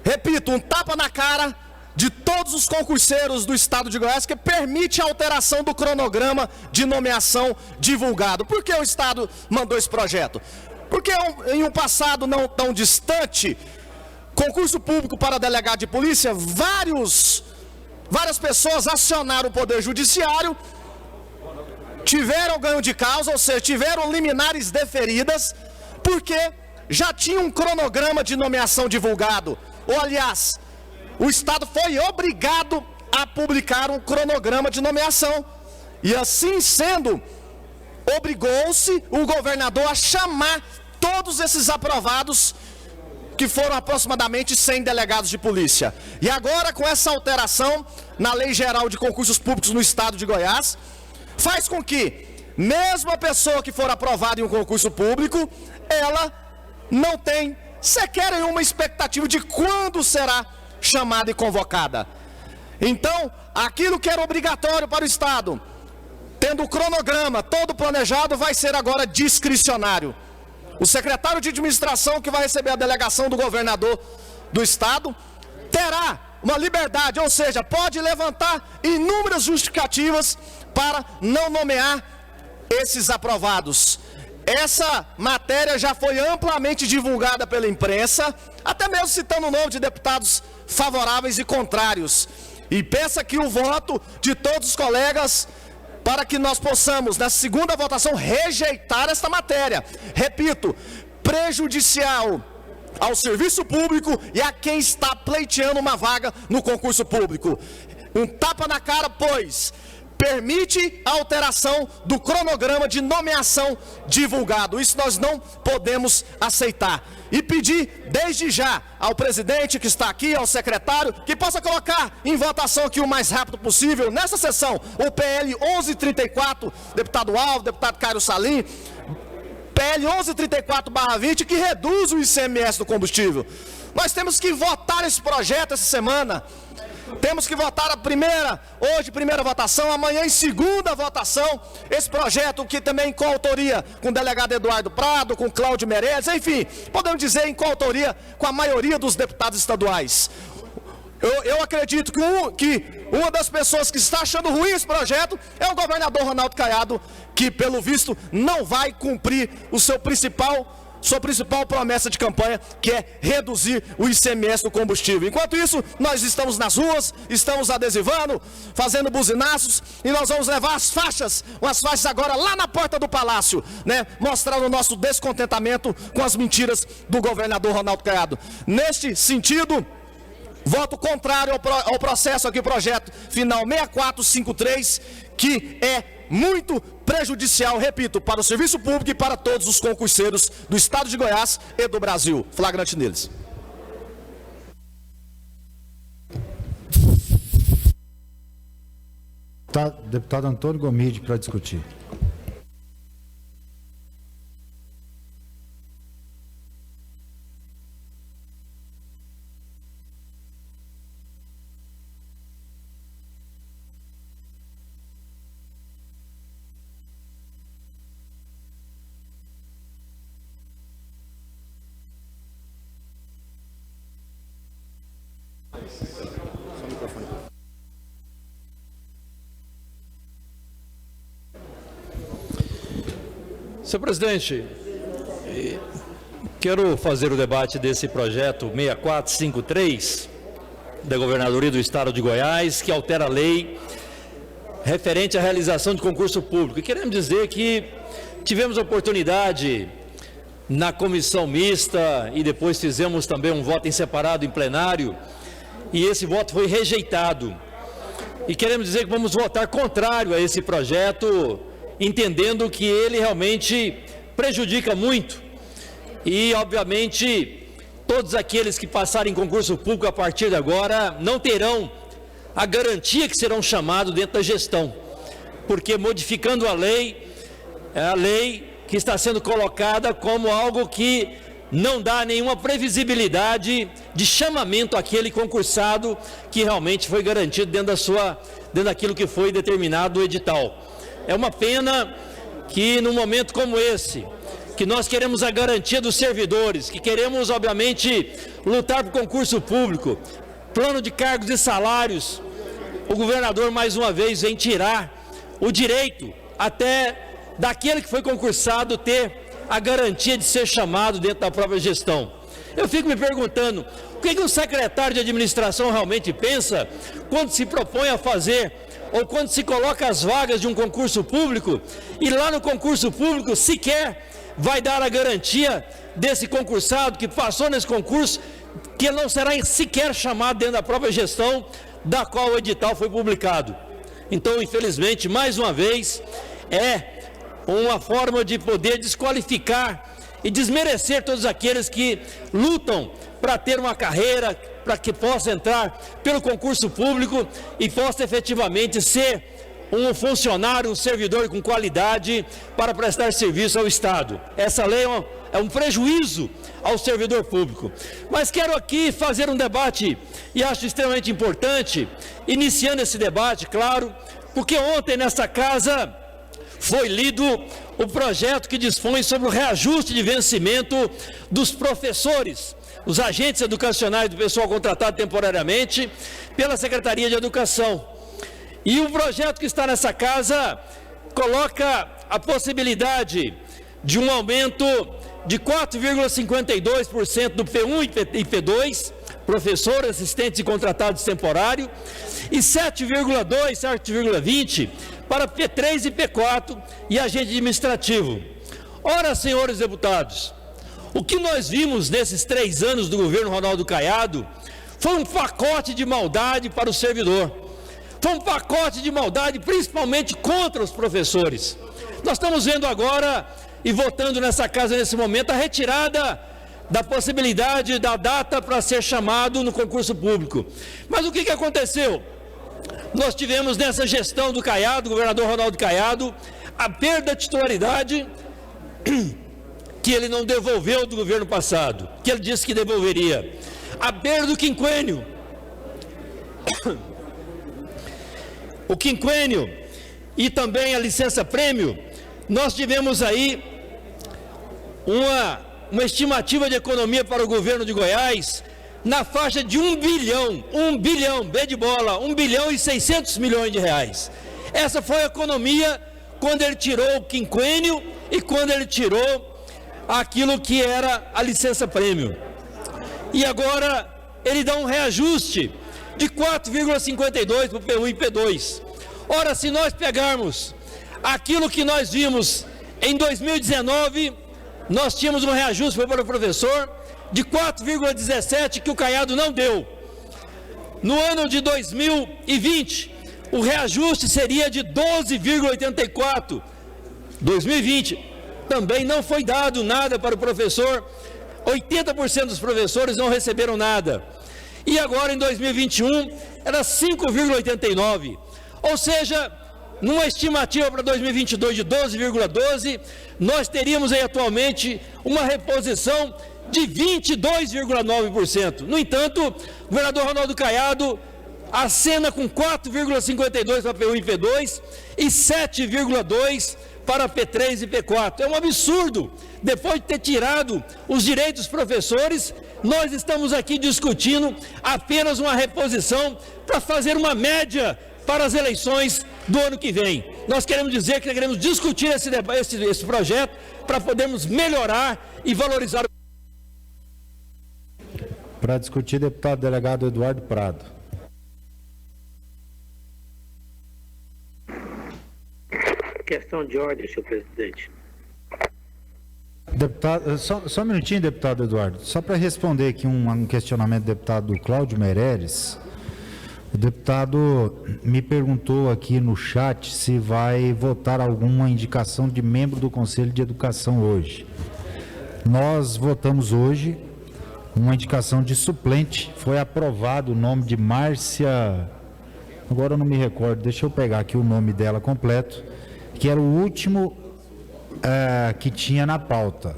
repito, um tapa na cara de todos os concurseiros do estado de Goiás, que permite a alteração do cronograma de nomeação divulgado. Por que o estado mandou esse projeto? Porque em um passado não tão distante, concurso público para delegado de polícia, várias pessoas acionaram o Poder Judiciário, tiveram ganho de causa, ou seja, tiveram liminares deferidas, porque já tinha um cronograma de nomeação divulgado. Ou, aliás, o Estado foi obrigado a publicar um cronograma de nomeação. E assim sendo, obrigou-se o governador a chamar todos esses aprovados, que foram aproximadamente 100 delegados de polícia. E agora, com essa alteração na Lei Geral de Concursos Públicos no Estado de Goiás, faz com que, mesmo a pessoa que for aprovada em um concurso público, ela não tem sequer nenhuma expectativa de quando será chamada e convocada. Então, aquilo que era obrigatório para o Estado, tendo o cronograma todo planejado, vai ser agora discricionário. O secretário de administração, que vai receber a delegação do governador do Estado, terá uma liberdade, ou seja, pode levantar inúmeras justificativas para não nomear esses aprovados. Essa matéria já foi amplamente divulgada pela imprensa, até mesmo citando o nome de deputados favoráveis e contrários. E peço aqui o voto de todos os colegas para que nós possamos, na segunda votação, rejeitar esta matéria. Repito, prejudicial ao serviço público e a quem está pleiteando uma vaga no concurso público. Um tapa na cara, pois permite a alteração do cronograma de nomeação divulgado. Isso nós não podemos aceitar. E pedir desde já ao presidente que está aqui, ao secretário, que possa colocar em votação aqui o mais rápido possível, nessa sessão, o PL 1134, deputado Alvo, deputado Caio Salim, PL 1134/20, que reduz o ICMS do combustível. Nós temos que votar esse projeto essa semana. Temos que votar hoje primeira votação, amanhã em segunda votação, esse projeto que também em coautoria com o delegado Eduardo Prado, com Cláudio Meirelles, enfim, podemos dizer em coautoria com a maioria dos deputados estaduais. Eu acredito que uma das pessoas que está achando ruim esse projeto é o governador Ronaldo Caiado, que pelo visto não vai cumprir sua principal promessa de campanha, que é reduzir o ICMS do combustível. Enquanto isso, nós estamos nas ruas, estamos adesivando, fazendo buzinaços, e nós vamos levar umas faixas agora lá na porta do Palácio, né, mostrando o nosso descontentamento com as mentiras do governador Ronaldo Caiado. Neste sentido, voto contrário ao processo aqui, projeto final 6453, que é muito prejudicial, repito, para o serviço público e para todos os concurseiros do Estado de Goiás e do Brasil. Flagrante neles. Deputado Antônio Gomide, para discutir. Senhor presidente, quero fazer o debate desse projeto 6453 da Governadoria do Estado de Goiás, que altera a lei referente à realização de concurso público. E queremos dizer que tivemos a oportunidade na comissão mista e depois fizemos também um voto em separado em plenário, e esse voto foi rejeitado. E queremos dizer que vamos votar contrário a esse projeto, entendendo que ele realmente prejudica muito e, obviamente, todos aqueles que passarem em concurso público a partir de agora não terão a garantia que serão chamados dentro da gestão, porque modificando a lei que está sendo colocada como algo que não dá nenhuma previsibilidade de chamamento àquele concursado que realmente foi garantido dentro daquilo que foi determinado no edital. É uma pena que num momento como esse, que nós queremos a garantia dos servidores, que queremos, obviamente, lutar por concurso público, plano de cargos e salários, o governador, mais uma vez, vem tirar o direito até daquele que foi concursado ter a garantia de ser chamado dentro da própria gestão. Eu fico me perguntando, o que o secretário de administração realmente pensa quando se propõe a fazer, ou quando se coloca as vagas de um concurso público, e lá no concurso público sequer vai dar a garantia desse concursado que passou nesse concurso, que ele não será sequer chamado dentro da própria gestão da qual o edital foi publicado. Então, infelizmente, mais uma vez, é uma forma de poder desqualificar e desmerecer todos aqueles que lutam para ter uma carreira, para que possa entrar pelo concurso público e possa efetivamente ser um funcionário, um servidor com qualidade para prestar serviço ao Estado. Essa lei é um prejuízo ao servidor público. Mas quero aqui fazer um debate, e acho extremamente importante, iniciando esse debate, claro, porque ontem nessa casa foi lido o projeto que dispõe sobre o reajuste de vencimento dos professores, os agentes educacionais do pessoal contratado temporariamente pela Secretaria de Educação. E o projeto que está nessa casa coloca a possibilidade de um aumento de 4,52% do P1 e P2, professores, assistentes e contratados temporários, e 7,20% para P3 e P4 e agente administrativo. Ora, senhores deputados, o que nós vimos nesses 3 anos do governo Ronaldo Caiado foi um pacote de maldade para o servidor. Foi um pacote de maldade principalmente contra os professores. Nós estamos vendo agora e votando nessa casa nesse momento a retirada da possibilidade da data para ser chamado no concurso público. Mas o que aconteceu? Nós tivemos nessa gestão do Caiado, governador Ronaldo Caiado, a perda de titularidade que ele não devolveu do governo passado, que ele disse que devolveria. A perda do quinquênio. O quinquênio e também a licença-prêmio, nós tivemos aí uma estimativa de economia para o governo de Goiás na faixa de 1 bilhão, B de bola, 1 bilhão e 600 milhões de reais. Essa foi a economia quando ele tirou o quinquênio e quando ele tirou aquilo que era a licença-prêmio. E agora ele dá um reajuste de 4,52 para o P1 e P2. Ora, se nós pegarmos aquilo que nós vimos em 2019, nós tínhamos um reajuste para o professor de 4,17 que o Caiado não deu. No ano de 2020, o reajuste seria de 12,84. 2020 também não foi dado nada para o professor, 80% dos professores não receberam nada. E agora em 2021 era 5,89, ou seja, numa estimativa para 2022 de 12,12, nós teríamos aí atualmente uma reposição de 22,9%. No entanto, o governador Ronaldo Caiado acena com 4,52 para P1 e P2 e 7,2 para P3 e P4. É um absurdo. Depois de ter tirado os direitos dos professores, nós estamos aqui discutindo apenas uma reposição para fazer uma média para as eleições do ano que vem. Nós queremos dizer que queremos discutir esse projeto para podermos melhorar e valorizar. Para discutir, deputado delegado Eduardo Prado. Questão de ordem, senhor presidente. Deputado, só um minutinho, deputado Eduardo. Só para responder aqui um questionamento do deputado Cláudio Meireles. O deputado me perguntou aqui no chat se vai votar alguma indicação de membro do Conselho de Educação hoje. Nós votamos hoje uma indicação de suplente. Foi aprovado o nome de Márcia, agora eu não me recordo, deixa eu pegar aqui o nome dela completo, que era o último que tinha na pauta.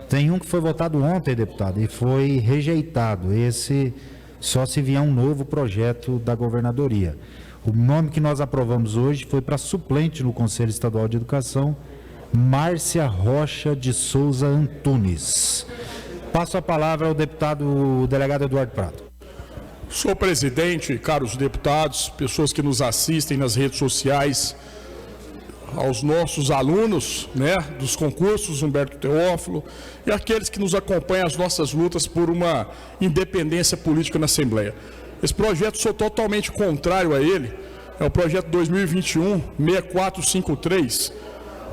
Tem um que foi votado ontem, deputado, e foi rejeitado. Esse só se vier um novo projeto da governadoria. O nome que nós aprovamos hoje foi para suplente no Conselho Estadual de Educação, Márcia Rocha de Souza Antunes. Passo a palavra ao deputado delegado Eduardo Prado. Senhor presidente, caros deputados, pessoas que nos assistem nas redes sociais, aos nossos alunos, dos concursos Humberto Teófilo e aqueles que nos acompanham as nossas lutas por uma independência política na Assembleia. Esse projeto, sou totalmente contrário a ele, é o projeto 2021-6453,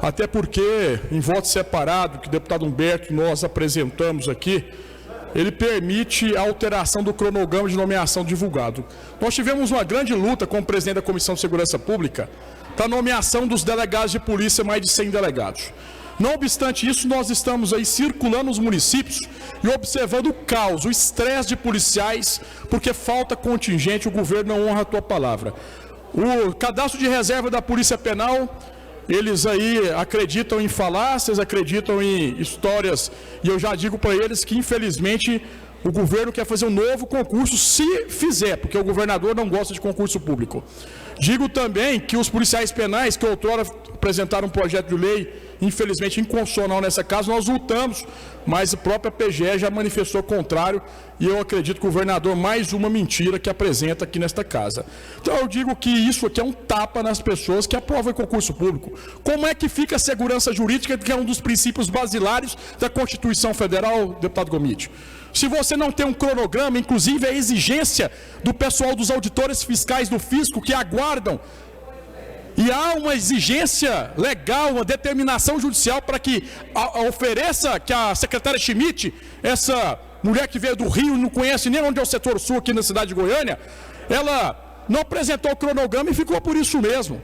até porque, em voto separado, que o deputado Humberto e nós apresentamos aqui, ele permite a alteração do cronograma de nomeação divulgado. Nós tivemos uma grande luta com o presidente da Comissão de Segurança Pública para a nomeação dos delegados de polícia, mais de 100 delegados. Não obstante isso, nós estamos aí circulando os municípios e observando o caos, o estresse de policiais, porque falta contingente, o governo não honra a tua palavra. O cadastro de reserva da Polícia Penal, eles aí acreditam em falácias, acreditam em histórias, e eu já digo para eles que, infelizmente, o governo quer fazer um novo concurso, se fizer, porque o governador não gosta de concurso público. Digo também que os policiais penais, que outrora apresentaram um projeto de lei, infelizmente inconstitucional nessa casa, nós lutamos, mas a própria PGE já manifestou o contrário, e eu acredito que o governador, mais uma mentira que apresenta aqui nesta casa. Então eu digo que isso aqui é um tapa nas pessoas que aprovam concurso público. Como é que fica a segurança jurídica, que é um dos princípios basilares da Constituição Federal, deputado Gomide? Se você não tem um cronograma, inclusive a exigência do pessoal dos auditores fiscais do fisco que aguardam, e há uma exigência legal, uma determinação judicial para que ofereça que a secretária Schmidt, essa mulher que veio do Rio e não conhece nem onde é o setor sul aqui na cidade de Goiânia, ela não apresentou o cronograma e ficou por isso mesmo.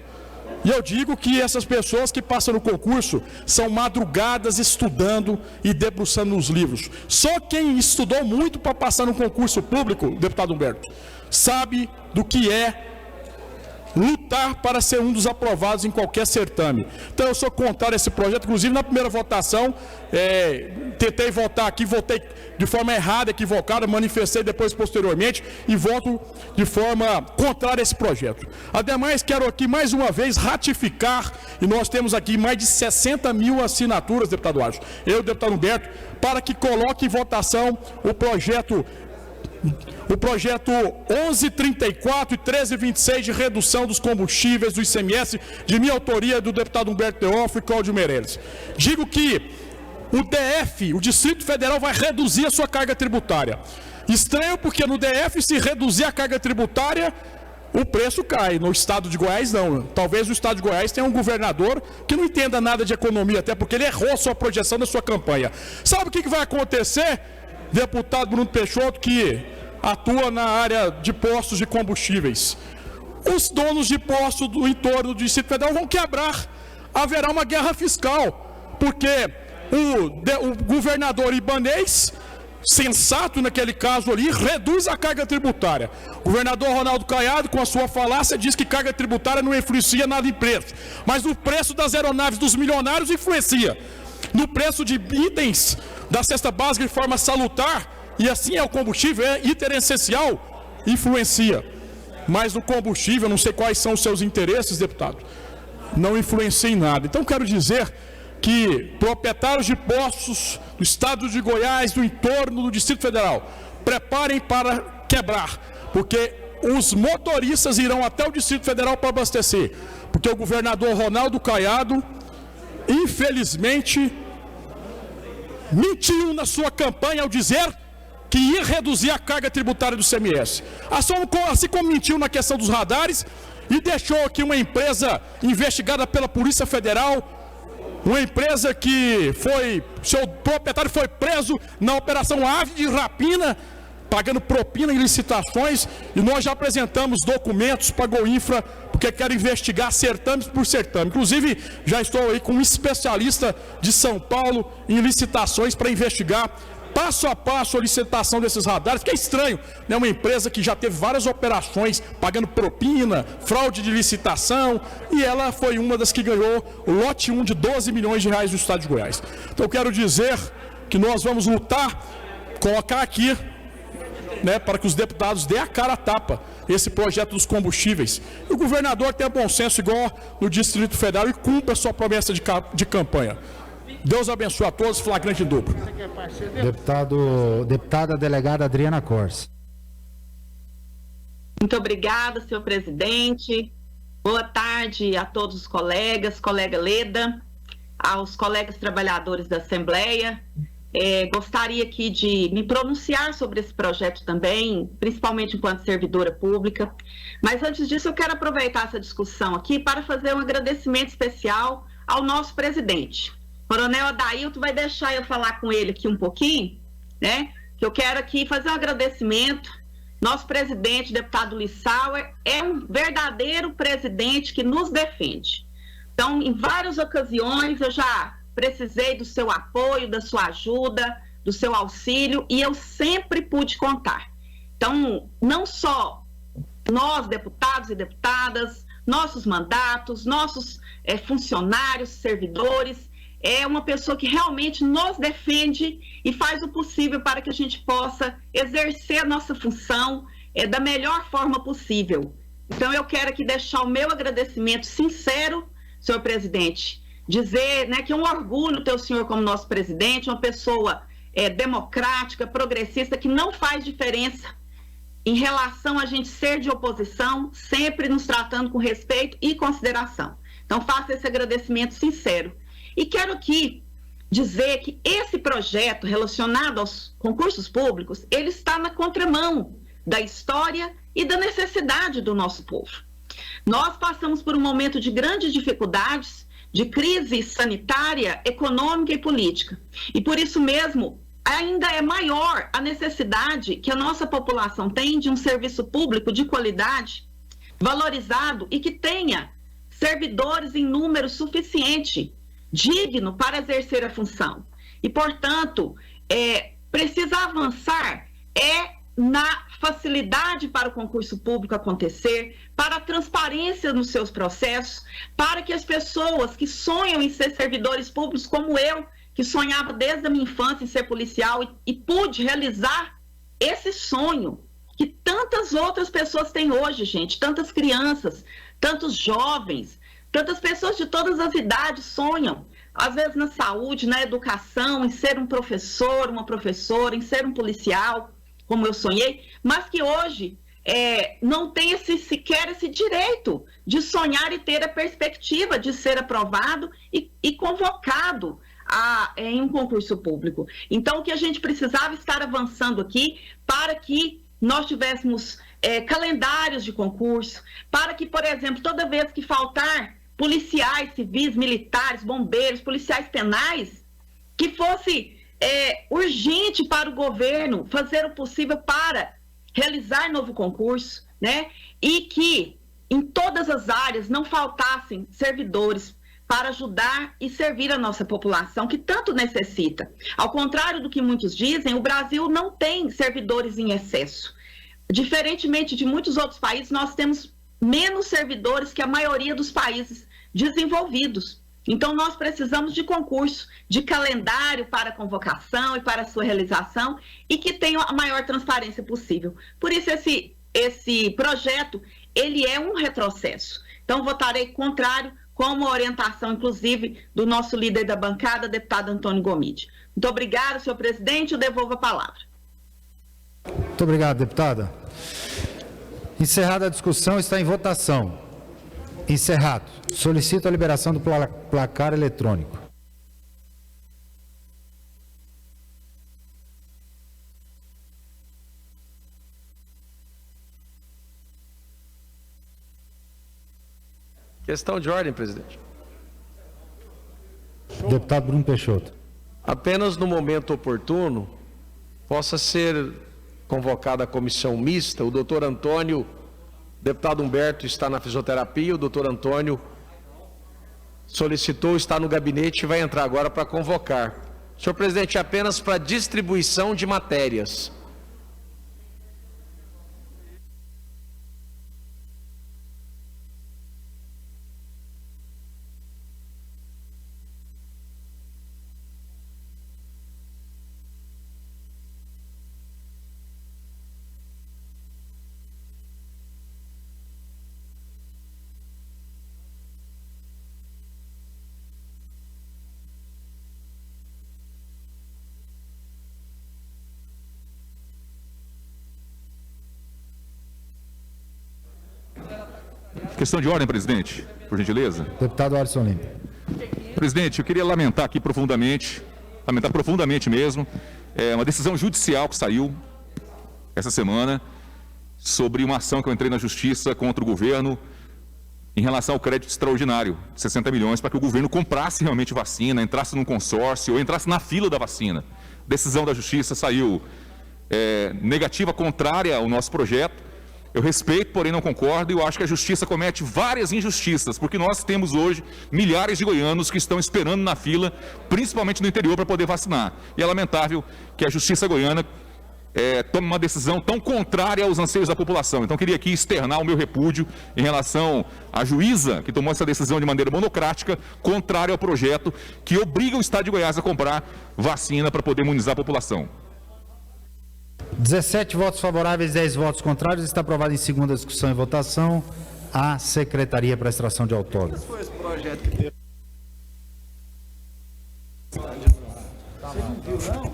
E eu digo que essas pessoas que passam no concurso são madrugadas estudando e debruçando nos livros. Só quem estudou muito para passar no concurso público, deputado Humberto, sabe do que é lutar para ser um dos aprovados em qualquer certame. Então eu sou contrário a esse projeto, inclusive na primeira votação, tentei votar aqui, votei de forma errada, equivocada, manifestei depois posteriormente e voto de forma contrária a esse projeto. Ademais, quero aqui mais uma vez ratificar, e nós temos aqui mais de 60 mil assinaturas, deputado Árcio, eu, deputado Humberto, para que coloque em votação o projeto 1134 e 1326 de redução dos combustíveis do ICMS, de minha autoria, do deputado Humberto Teófilo e Cláudio Meirelles. Digo que o DF, o Distrito Federal, vai reduzir a sua carga tributária. Estranho porque no DF, se reduzir a carga tributária, o preço cai. No estado de Goiás, não. Talvez o estado de Goiás tenha um governador que não entenda nada de economia, até porque ele errou a sua projeção da sua campanha. Sabe o que vai acontecer, deputado Bruno Peixoto, que atua na área de postos de combustíveis? Os donos de postos do entorno do Distrito Federal vão quebrar. Haverá uma guerra fiscal, porque o governador ibanês, sensato naquele caso ali, reduz a carga tributária. O governador Ronaldo Caiado, com a sua falácia, diz que carga tributária não influencia nada em preço, mas o preço das aeronaves dos milionários influencia. No preço de itens da cesta básica de forma salutar, e assim é o combustível, é item essencial, influencia. Mas no combustível, não sei quais são os seus interesses, deputado, não influencia em nada. Então quero dizer que proprietários de postos do estado de Goiás, do entorno do Distrito Federal, preparem para quebrar, porque os motoristas irão até o Distrito Federal para abastecer, porque o governador Ronaldo Caiado, infelizmente, mentiu na sua campanha ao dizer que ia reduzir a carga tributária do ICMS. Assim como mentiu na questão dos radares e deixou aqui uma empresa investigada pela Polícia Federal, uma empresa que seu proprietário foi preso na operação Ave de Rapina, pagando propina em licitações, e nós já apresentamos documentos para a Goinfra, porque quero investigar certames por certame. Inclusive, já estou aí com um especialista de São Paulo em licitações para investigar passo a passo a licitação desses radares, que é estranho, né? Uma empresa que já teve várias operações pagando propina, fraude de licitação, e ela foi uma das que ganhou o lote 1 de 12 milhões de reais do estado de Goiás. Então eu quero dizer que nós vamos lutar, colocar aqui, né, para que os deputados dêem a cara a tapa esse projeto dos combustíveis. E o governador tenha bom senso igual no Distrito Federal e cumpra a sua promessa de campanha. Deus abençoe a todos, flagrante em dobro. Deputada delegada Adriana Corse. Muito obrigada, senhor presidente. Boa tarde a todos os colegas, colega Leda, aos colegas trabalhadores da Assembleia. Gostaria aqui de me pronunciar sobre esse projeto também, principalmente enquanto servidora pública. Mas antes disso, eu quero aproveitar essa discussão aqui para fazer um agradecimento especial ao nosso presidente. Coronel Adailton vai deixar eu falar com ele aqui um pouquinho, né? Que eu quero aqui fazer um agradecimento. Nosso presidente, deputado Lissauer, é um verdadeiro presidente que nos defende. Então, em várias ocasiões, eu já precisei do seu apoio, da sua ajuda, do seu auxílio, e eu sempre pude contar. Então, não só nós, deputados e deputadas, nossos mandatos, nossos funcionários, servidores, é uma pessoa que realmente nos defende e faz o possível para que a gente possa exercer a nossa função da melhor forma possível. Então, eu quero aqui deixar o meu agradecimento sincero, senhor presidente, dizer, né, que é um orgulho ter o senhor como nosso presidente, uma pessoa democrática, progressista, que não faz diferença em relação a gente ser de oposição, sempre nos tratando com respeito e consideração. Então, faço esse agradecimento sincero. E quero aqui dizer que esse projeto relacionado aos concursos públicos, ele está na contramão da história e da necessidade do nosso povo. Nós passamos por um momento de grandes dificuldades, de crise sanitária, econômica e política. E por isso mesmo, ainda é maior a necessidade que a nossa população tem de um serviço público de qualidade, valorizado e que tenha servidores em número suficiente, digno para exercer a função. E, portanto, precisa avançar na facilidade para o concurso público acontecer, para a transparência nos seus processos, para que as pessoas que sonham em ser servidores públicos, como eu, que sonhava desde a minha infância em ser policial e pude realizar esse sonho que tantas outras pessoas têm hoje, gente, tantas crianças, tantos jovens, tantas pessoas de todas as idades sonham, às vezes na saúde, na educação, em ser um professor, uma professora, em ser um policial, como eu sonhei, mas que hoje não tem sequer esse direito de sonhar e ter a perspectiva de ser aprovado e convocado em um concurso público. Então, o que a gente precisava estar avançando aqui para que nós tivéssemos calendários de concurso, para que, por exemplo, toda vez que faltar policiais civis, militares, bombeiros, policiais penais, que fosse urgente para o governo fazer o possível para realizar novo concurso, né? E que em todas as áreas não faltassem servidores para ajudar e servir a nossa população, que tanto necessita. Ao contrário do que muitos dizem, o Brasil não tem servidores em excesso. Diferentemente de muitos outros países, nós temos menos servidores que a maioria dos países desenvolvidos. Então, nós precisamos de concurso, de calendário para convocação e para sua realização e que tenha a maior transparência possível. Por isso, esse projeto, ele é um retrocesso. Então, votarei contrário, como a orientação, inclusive, do nosso líder da bancada, deputado Antônio Gomide. Muito obrigada, senhor presidente. Eu devolvo a palavra. Muito obrigado, deputada. Encerrada a discussão, está em votação. Encerrado. Solicito a liberação do placar eletrônico. Questão de ordem, presidente. Deputado Bruno Peixoto. Apenas no momento oportuno possa ser convocada a comissão mista. O doutor Antônio, deputado Humberto, está na fisioterapia, o doutor Antônio solicitou, está no gabinete e vai entrar agora para convocar. Senhor presidente, apenas para distribuição de matérias. Questão de ordem, presidente, por gentileza. Deputado Alisson Lima. Presidente, eu queria lamentar aqui profundamente mesmo, uma decisão judicial que saiu essa semana sobre uma ação que eu entrei na Justiça contra o governo em relação ao crédito extraordinário de 60 milhões para que o governo comprasse realmente vacina, entrasse num consórcio ou entrasse na fila da vacina. Decisão da Justiça saiu negativa, contrária ao nosso projeto. Eu respeito, porém não concordo, e eu acho que a Justiça comete várias injustiças, porque nós temos hoje milhares de goianos que estão esperando na fila, principalmente no interior, para poder vacinar. E é lamentável que a Justiça goiana tome uma decisão tão contrária aos anseios da população. Então, eu queria aqui externar o meu repúdio em relação à juíza que tomou essa decisão de maneira monocrática, contrária ao projeto que obriga o Estado de Goiás a comprar vacina para poder imunizar a população. 17 votos favoráveis, 10 votos contrários. Está aprovado em segunda discussão e votação a Secretaria para Extração de Autógrafos.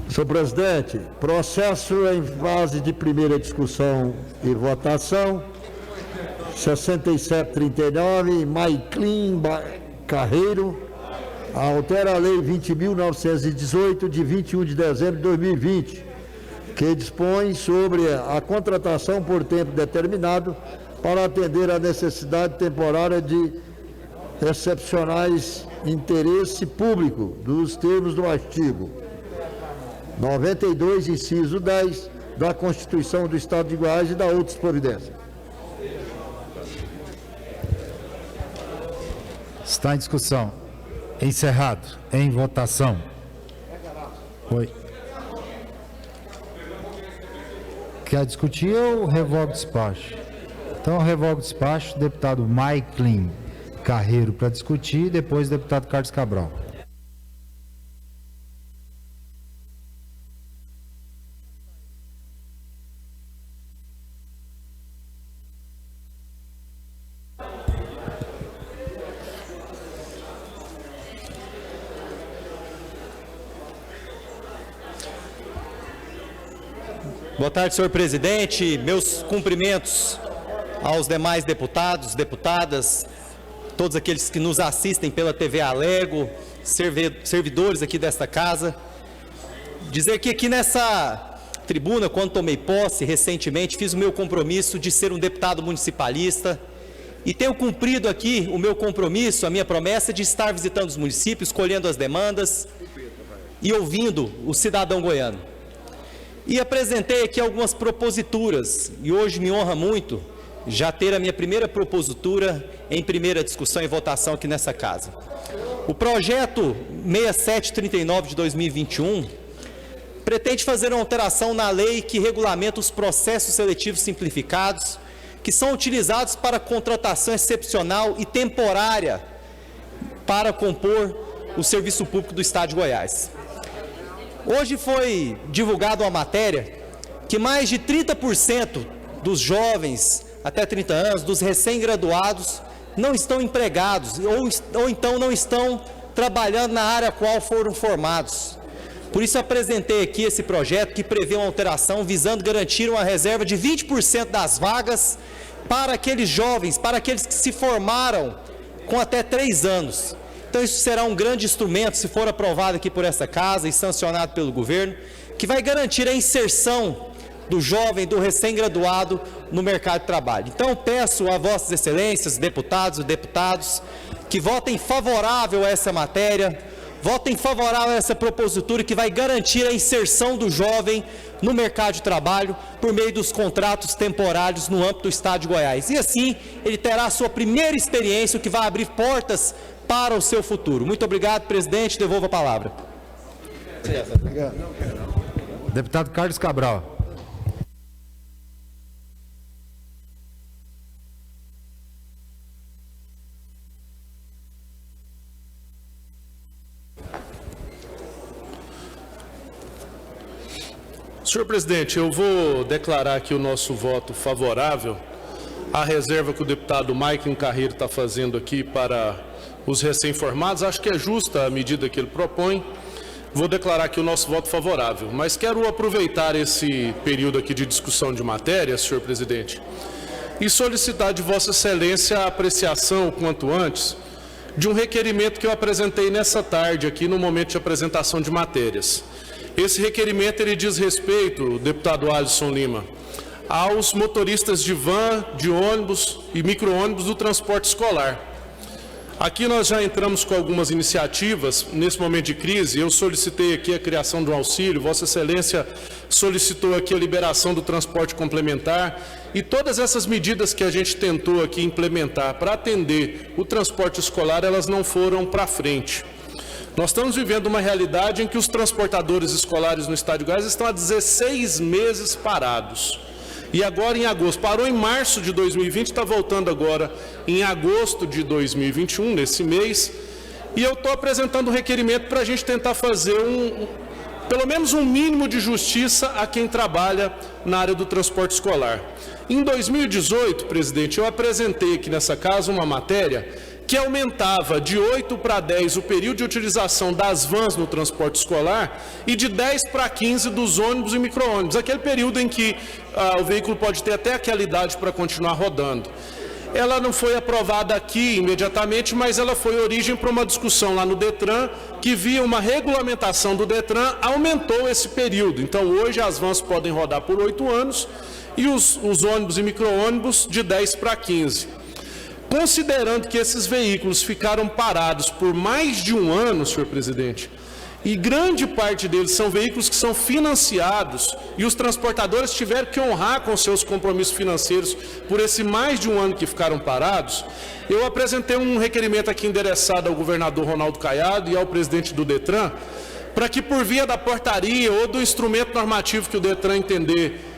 Senhor presidente, processo em fase de primeira discussão e votação, 6739, Maiclin Carreiro, altera a Lei 20.918, de 21 de dezembro de 2020, que dispõe sobre a contratação por tempo determinado para atender à necessidade temporária de excepcionais interesse público, dos termos do artigo 92, inciso 10, da Constituição do Estado de Goiás e da outras providências. Está em discussão. Encerrado. Em votação. Oi. Quer discutir ou revoga o despacho? Então, revoga o despacho, deputado Maiclin Carreiro para discutir, depois deputado Carlos Cabral. Boa tarde, senhor presidente. Meus cumprimentos aos demais deputados, deputadas, todos aqueles que nos assistem pela TV Alego, servidores aqui desta casa. Dizer que aqui nessa tribuna, quando tomei posse recentemente, fiz o meu compromisso de ser um deputado municipalista e tenho cumprido aqui o meu compromisso, a minha promessa de estar visitando os municípios, colhendo as demandas e ouvindo o cidadão goiano. E apresentei aqui algumas proposituras, e hoje me honra muito já ter a minha primeira propositura em primeira discussão e votação aqui nessa casa. O projeto 6739 de 2021 pretende fazer uma alteração na lei que regulamenta os processos seletivos simplificados, que são utilizados para contratação excepcional e temporária para compor o serviço público do Estado de Goiás. Hoje foi divulgada uma matéria que mais de 30% dos jovens até 30 anos, dos recém-graduados, não estão empregados ou então não estão trabalhando na área a qual foram formados. Por isso apresentei aqui esse projeto que prevê uma alteração visando garantir uma reserva de 20% das vagas para aqueles jovens, para aqueles que se formaram com até 3 anos. Então isso será um grande instrumento, se for aprovado aqui por essa casa e sancionado pelo governo, que vai garantir a inserção do jovem, do recém-graduado no mercado de trabalho. Então peço a vossas excelências, deputados e deputadas, que votem favorável a essa matéria, votem favorável a essa propositura que vai garantir a inserção do jovem no mercado de trabalho por meio dos contratos temporários no âmbito do Estado de Goiás. E assim, ele terá a sua primeira experiência, o que vai abrir portas para o seu futuro. Muito obrigado, presidente. Devolvo a palavra. Deputado Carlos Cabral. Senhor presidente, eu vou declarar aqui o nosso voto favorável à reserva que o deputado Maicon Carreiro está fazendo aqui para os recém-formados. Acho que é justa a medida que ele propõe. Vou declarar aqui o nosso voto favorável, mas quero aproveitar esse período aqui de discussão de matéria, senhor presidente, e solicitar de Vossa Excelência a apreciação, o quanto antes, de um requerimento que eu apresentei nessa tarde aqui no momento de apresentação de matérias. Esse requerimento ele diz respeito, deputado Alisson Lima, aos motoristas de van, de ônibus e micro-ônibus do transporte escolar. Aqui nós já entramos com algumas iniciativas, nesse momento de crise, eu solicitei aqui a criação de um auxílio, Vossa Excelência solicitou aqui a liberação do transporte complementar, e todas essas medidas que a gente tentou aqui implementar para atender o transporte escolar, elas não foram para frente. Nós estamos vivendo uma realidade em que os transportadores escolares no Estado de Goiás estão há 16 meses parados. E agora em agosto, parou em março de 2020, está voltando agora em agosto de 2021, nesse mês. E eu estou apresentando um requerimento para a gente tentar fazer pelo menos um mínimo de justiça a quem trabalha na área do transporte escolar. Em 2018, presidente, eu apresentei aqui nessa casa uma matéria que aumentava de 8 para 10 o período de utilização das vans no transporte escolar e de 10 para 15 dos ônibus e micro-ônibus, aquele período em que o veículo pode ter até aquela idade para continuar rodando. Ela não foi aprovada aqui imediatamente, mas ela foi origem para uma discussão lá no DETRAN, que via uma regulamentação do DETRAN, aumentou esse período. Então hoje as vans podem rodar por 8 anos e os ônibus e micro-ônibus de 10 para 15. Considerando que esses veículos ficaram parados por mais de um ano, senhor presidente, e grande parte deles são veículos que são financiados e os transportadores tiveram que honrar com seus compromissos financeiros por esse mais de um ano que ficaram parados, eu apresentei um requerimento aqui endereçado ao governador Ronaldo Caiado e ao presidente do DETRAN, para que por via da portaria ou do instrumento normativo que o DETRAN entender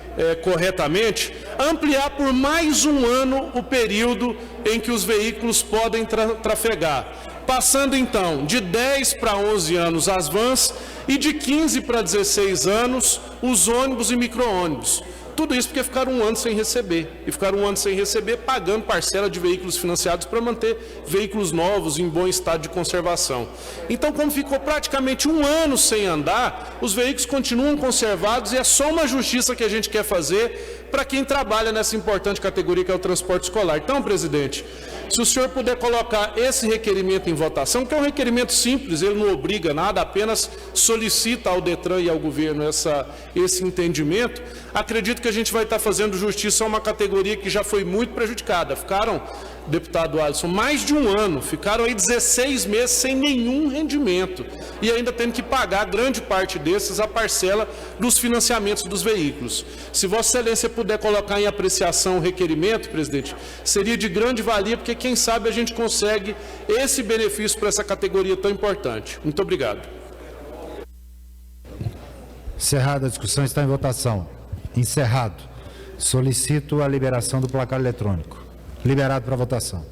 corretamente, ampliar por mais um ano o período em que os veículos podem trafegar, passando então de 10 para 11 anos as vans e de 15 para 16 anos os ônibus e micro-ônibus. Tudo isso porque ficaram um ano sem receber, e ficaram um ano sem receber pagando parcela de veículos financiados para manter veículos novos em bom estado de conservação. Então, como ficou praticamente um ano sem andar, os veículos continuam conservados e é só uma justiça que a gente quer fazer para quem trabalha nessa importante categoria que é o transporte escolar. Então, presidente, se o senhor puder colocar esse requerimento em votação, que é um requerimento simples, ele não obriga nada, apenas solicita ao DETRAN e ao governo esse entendimento, acredito que a gente vai estar fazendo justiça a uma categoria que já foi muito prejudicada. Ficaram, deputado Alisson, mais de um ano, ficaram aí 16 meses sem nenhum rendimento e ainda tendo que pagar grande parte desses a parcela dos financiamentos dos veículos. Se Vossa Excelência puder colocar em apreciação o requerimento, presidente, seria de grande valia, porque quem sabe a gente consegue esse benefício para essa categoria tão importante. Muito obrigado. Encerrada a discussão, está em votação. Encerrado. Solicito a liberação do placar eletrônico. Liberado para votação.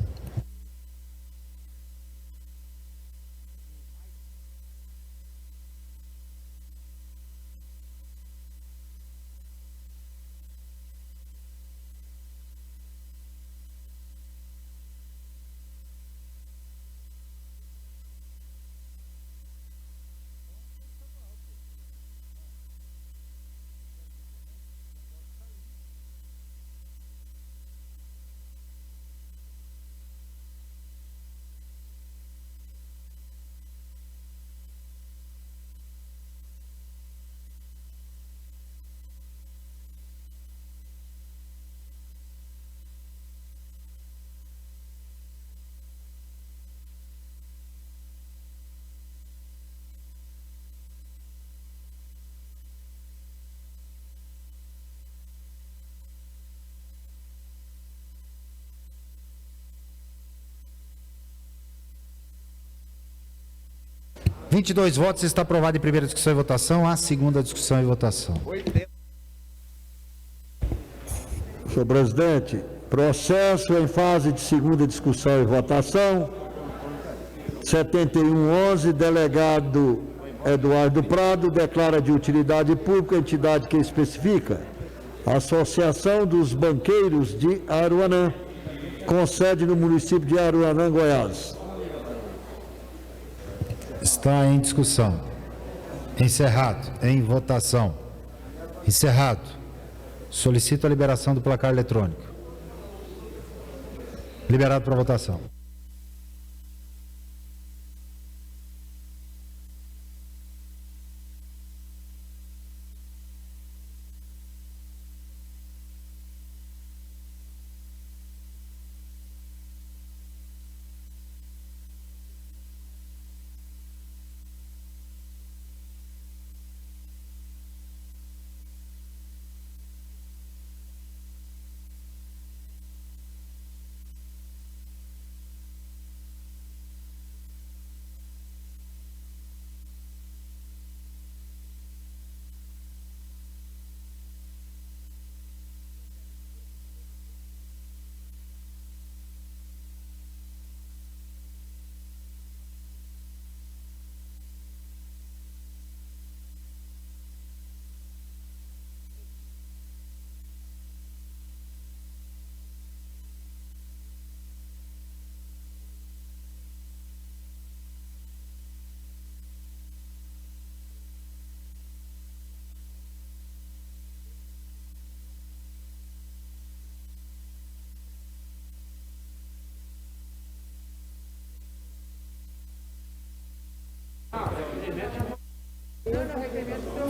22 votos, está aprovado em primeira discussão e votação. A segunda discussão e votação. Senhor presidente, processo em fase de segunda discussão e votação. 7111, delegado Eduardo Prado, declara de utilidade pública a entidade que especifica: Associação dos Banqueiros de Aruanã, com sede no município de Aruanã, Goiás. Está em discussão. Encerrado. Em votação. Encerrado. Solicito a liberação do placar eletrônico. Liberado para votação. Não.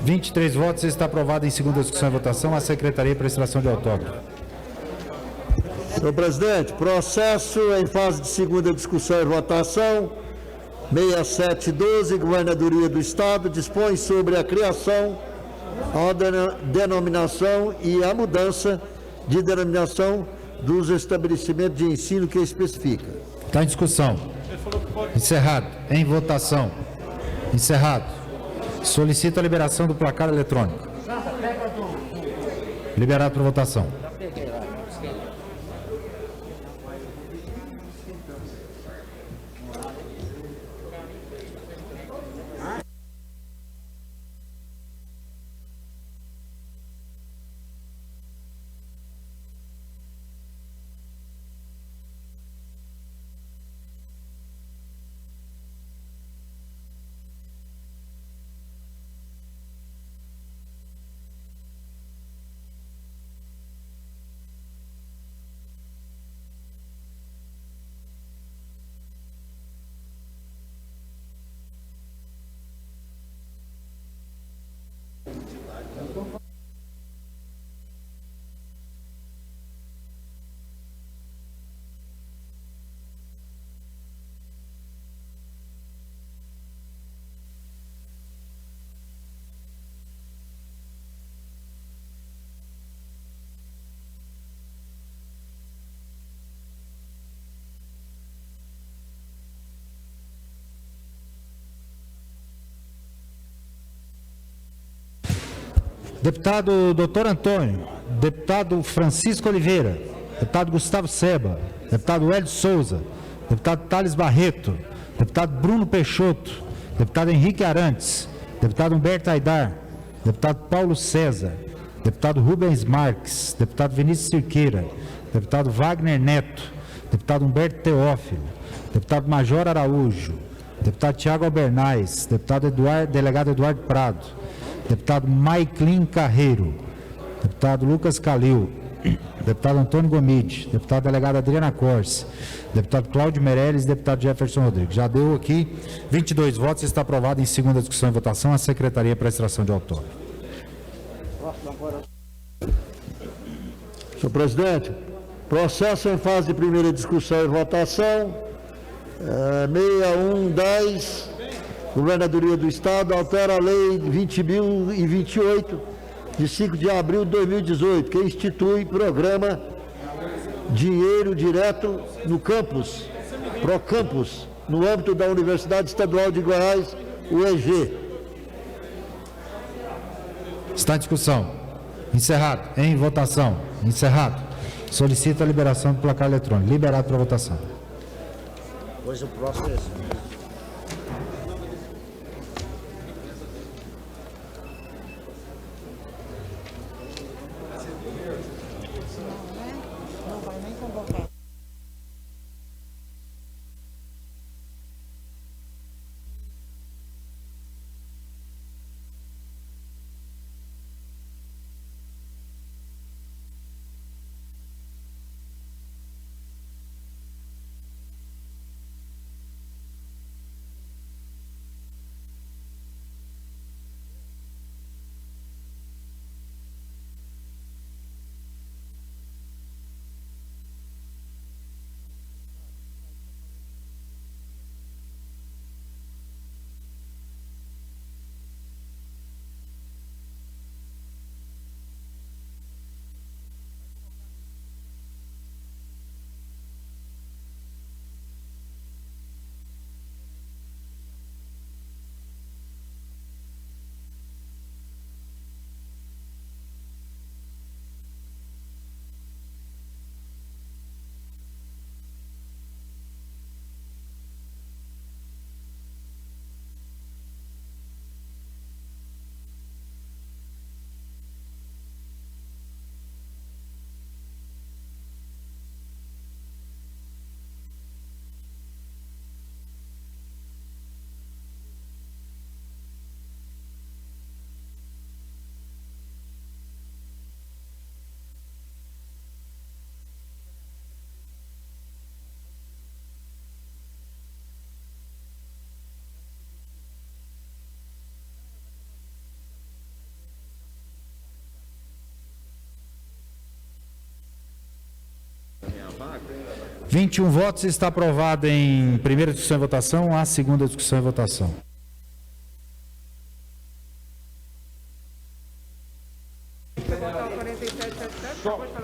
23 votos, está aprovado em segunda discussão e votação. A Secretaria para extração de autógrafo. Senhor presidente, processo em fase de segunda discussão e votação. 6712, Governadoria do Estado, dispõe sobre a criação, a denominação e a mudança de denominação dos estabelecimentos de ensino que especifica. Está em discussão. Encerrado. Em votação. Encerrado. Solicito a liberação do placar eletrônico. Liberado para votação. Deputado Dr. Antônio, deputado Francisco Oliveira, deputado Gustavo Seba, deputado Hélio Souza, deputado Thales Barreto, deputado Bruno Peixoto, deputado Henrique Arantes, deputado Humberto Aidar, deputado Paulo César, deputado Rubens Marques, deputado Vinícius Cirqueira, deputado Wagner Neto, deputado Humberto Teófilo, deputado Major Araújo, deputado Tiago Albernaz, deputado delegado Eduardo Prado, deputado Maiclin Carreiro, deputado Lucas Calil, deputado Antônio Gomide, deputado delegado Adriana Corse, deputado Cláudio Meirelles, deputado Jefferson Rodrigues. Já deu aqui 22 votos, está aprovado em segunda discussão e votação a Secretaria para extração de autógrafo. Senhor presidente, processo em fase de primeira discussão e votação, 6110, Governadoria do Estado, altera a Lei 20.028, de 5 de abril de 2018, que institui programa Dinheiro Direto no Campus, Procampus, no âmbito da Universidade Estadual de Goiás, o EG. Está em discussão. Encerrado. Em votação. Encerrado. Solicito a liberação do placar eletrônico. Liberado para votação. Pois o próximo é esse. Não vai nem convocar. – 21 votos. Está aprovado em primeira discussão e votação. A segunda discussão e votação.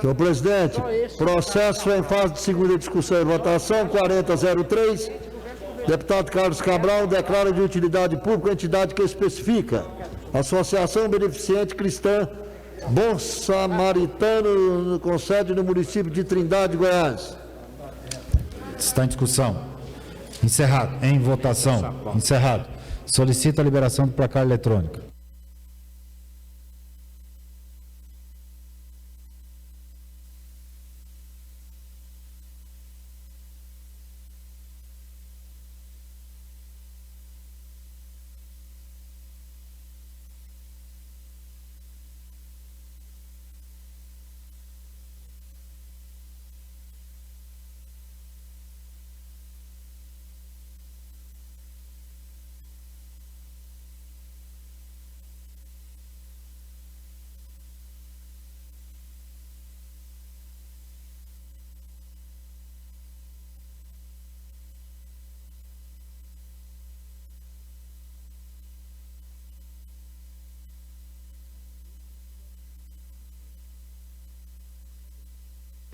Senhor presidente, processo em fase de segunda discussão e votação, 4003. Deputado Carlos Cabral declara de utilidade pública a entidade que especifica: Associação Beneficente Cristã Bom Samaritano, com sede no município de Trindade, Goiás. Está em discussão. Encerrado. Em votação. Encerrado. Solicito a liberação do placar eletrônico.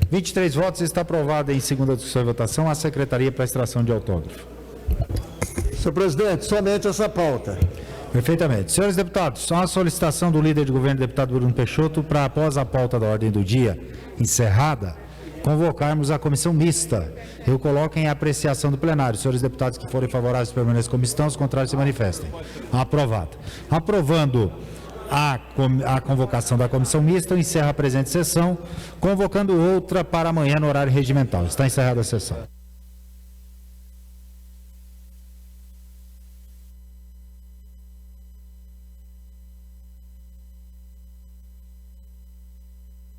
– 23 votos. Está aprovada em segunda discussão e votação a Secretaria para extração de autógrafo. Senhor presidente, somente essa pauta. Perfeitamente. Senhores deputados, há uma solicitação do líder de governo, deputado Bruno Peixoto, para, após a pauta da ordem do dia encerrada, convocarmos a comissão mista. Eu coloco em apreciação do plenário. Senhores deputados que forem favoráveis permaneçam como estão, os contrários se manifestem. Aprovado. Aprovando a convocação da comissão mista, eu encerro a presente sessão, convocando outra para amanhã no horário regimental. Está encerrada a sessão.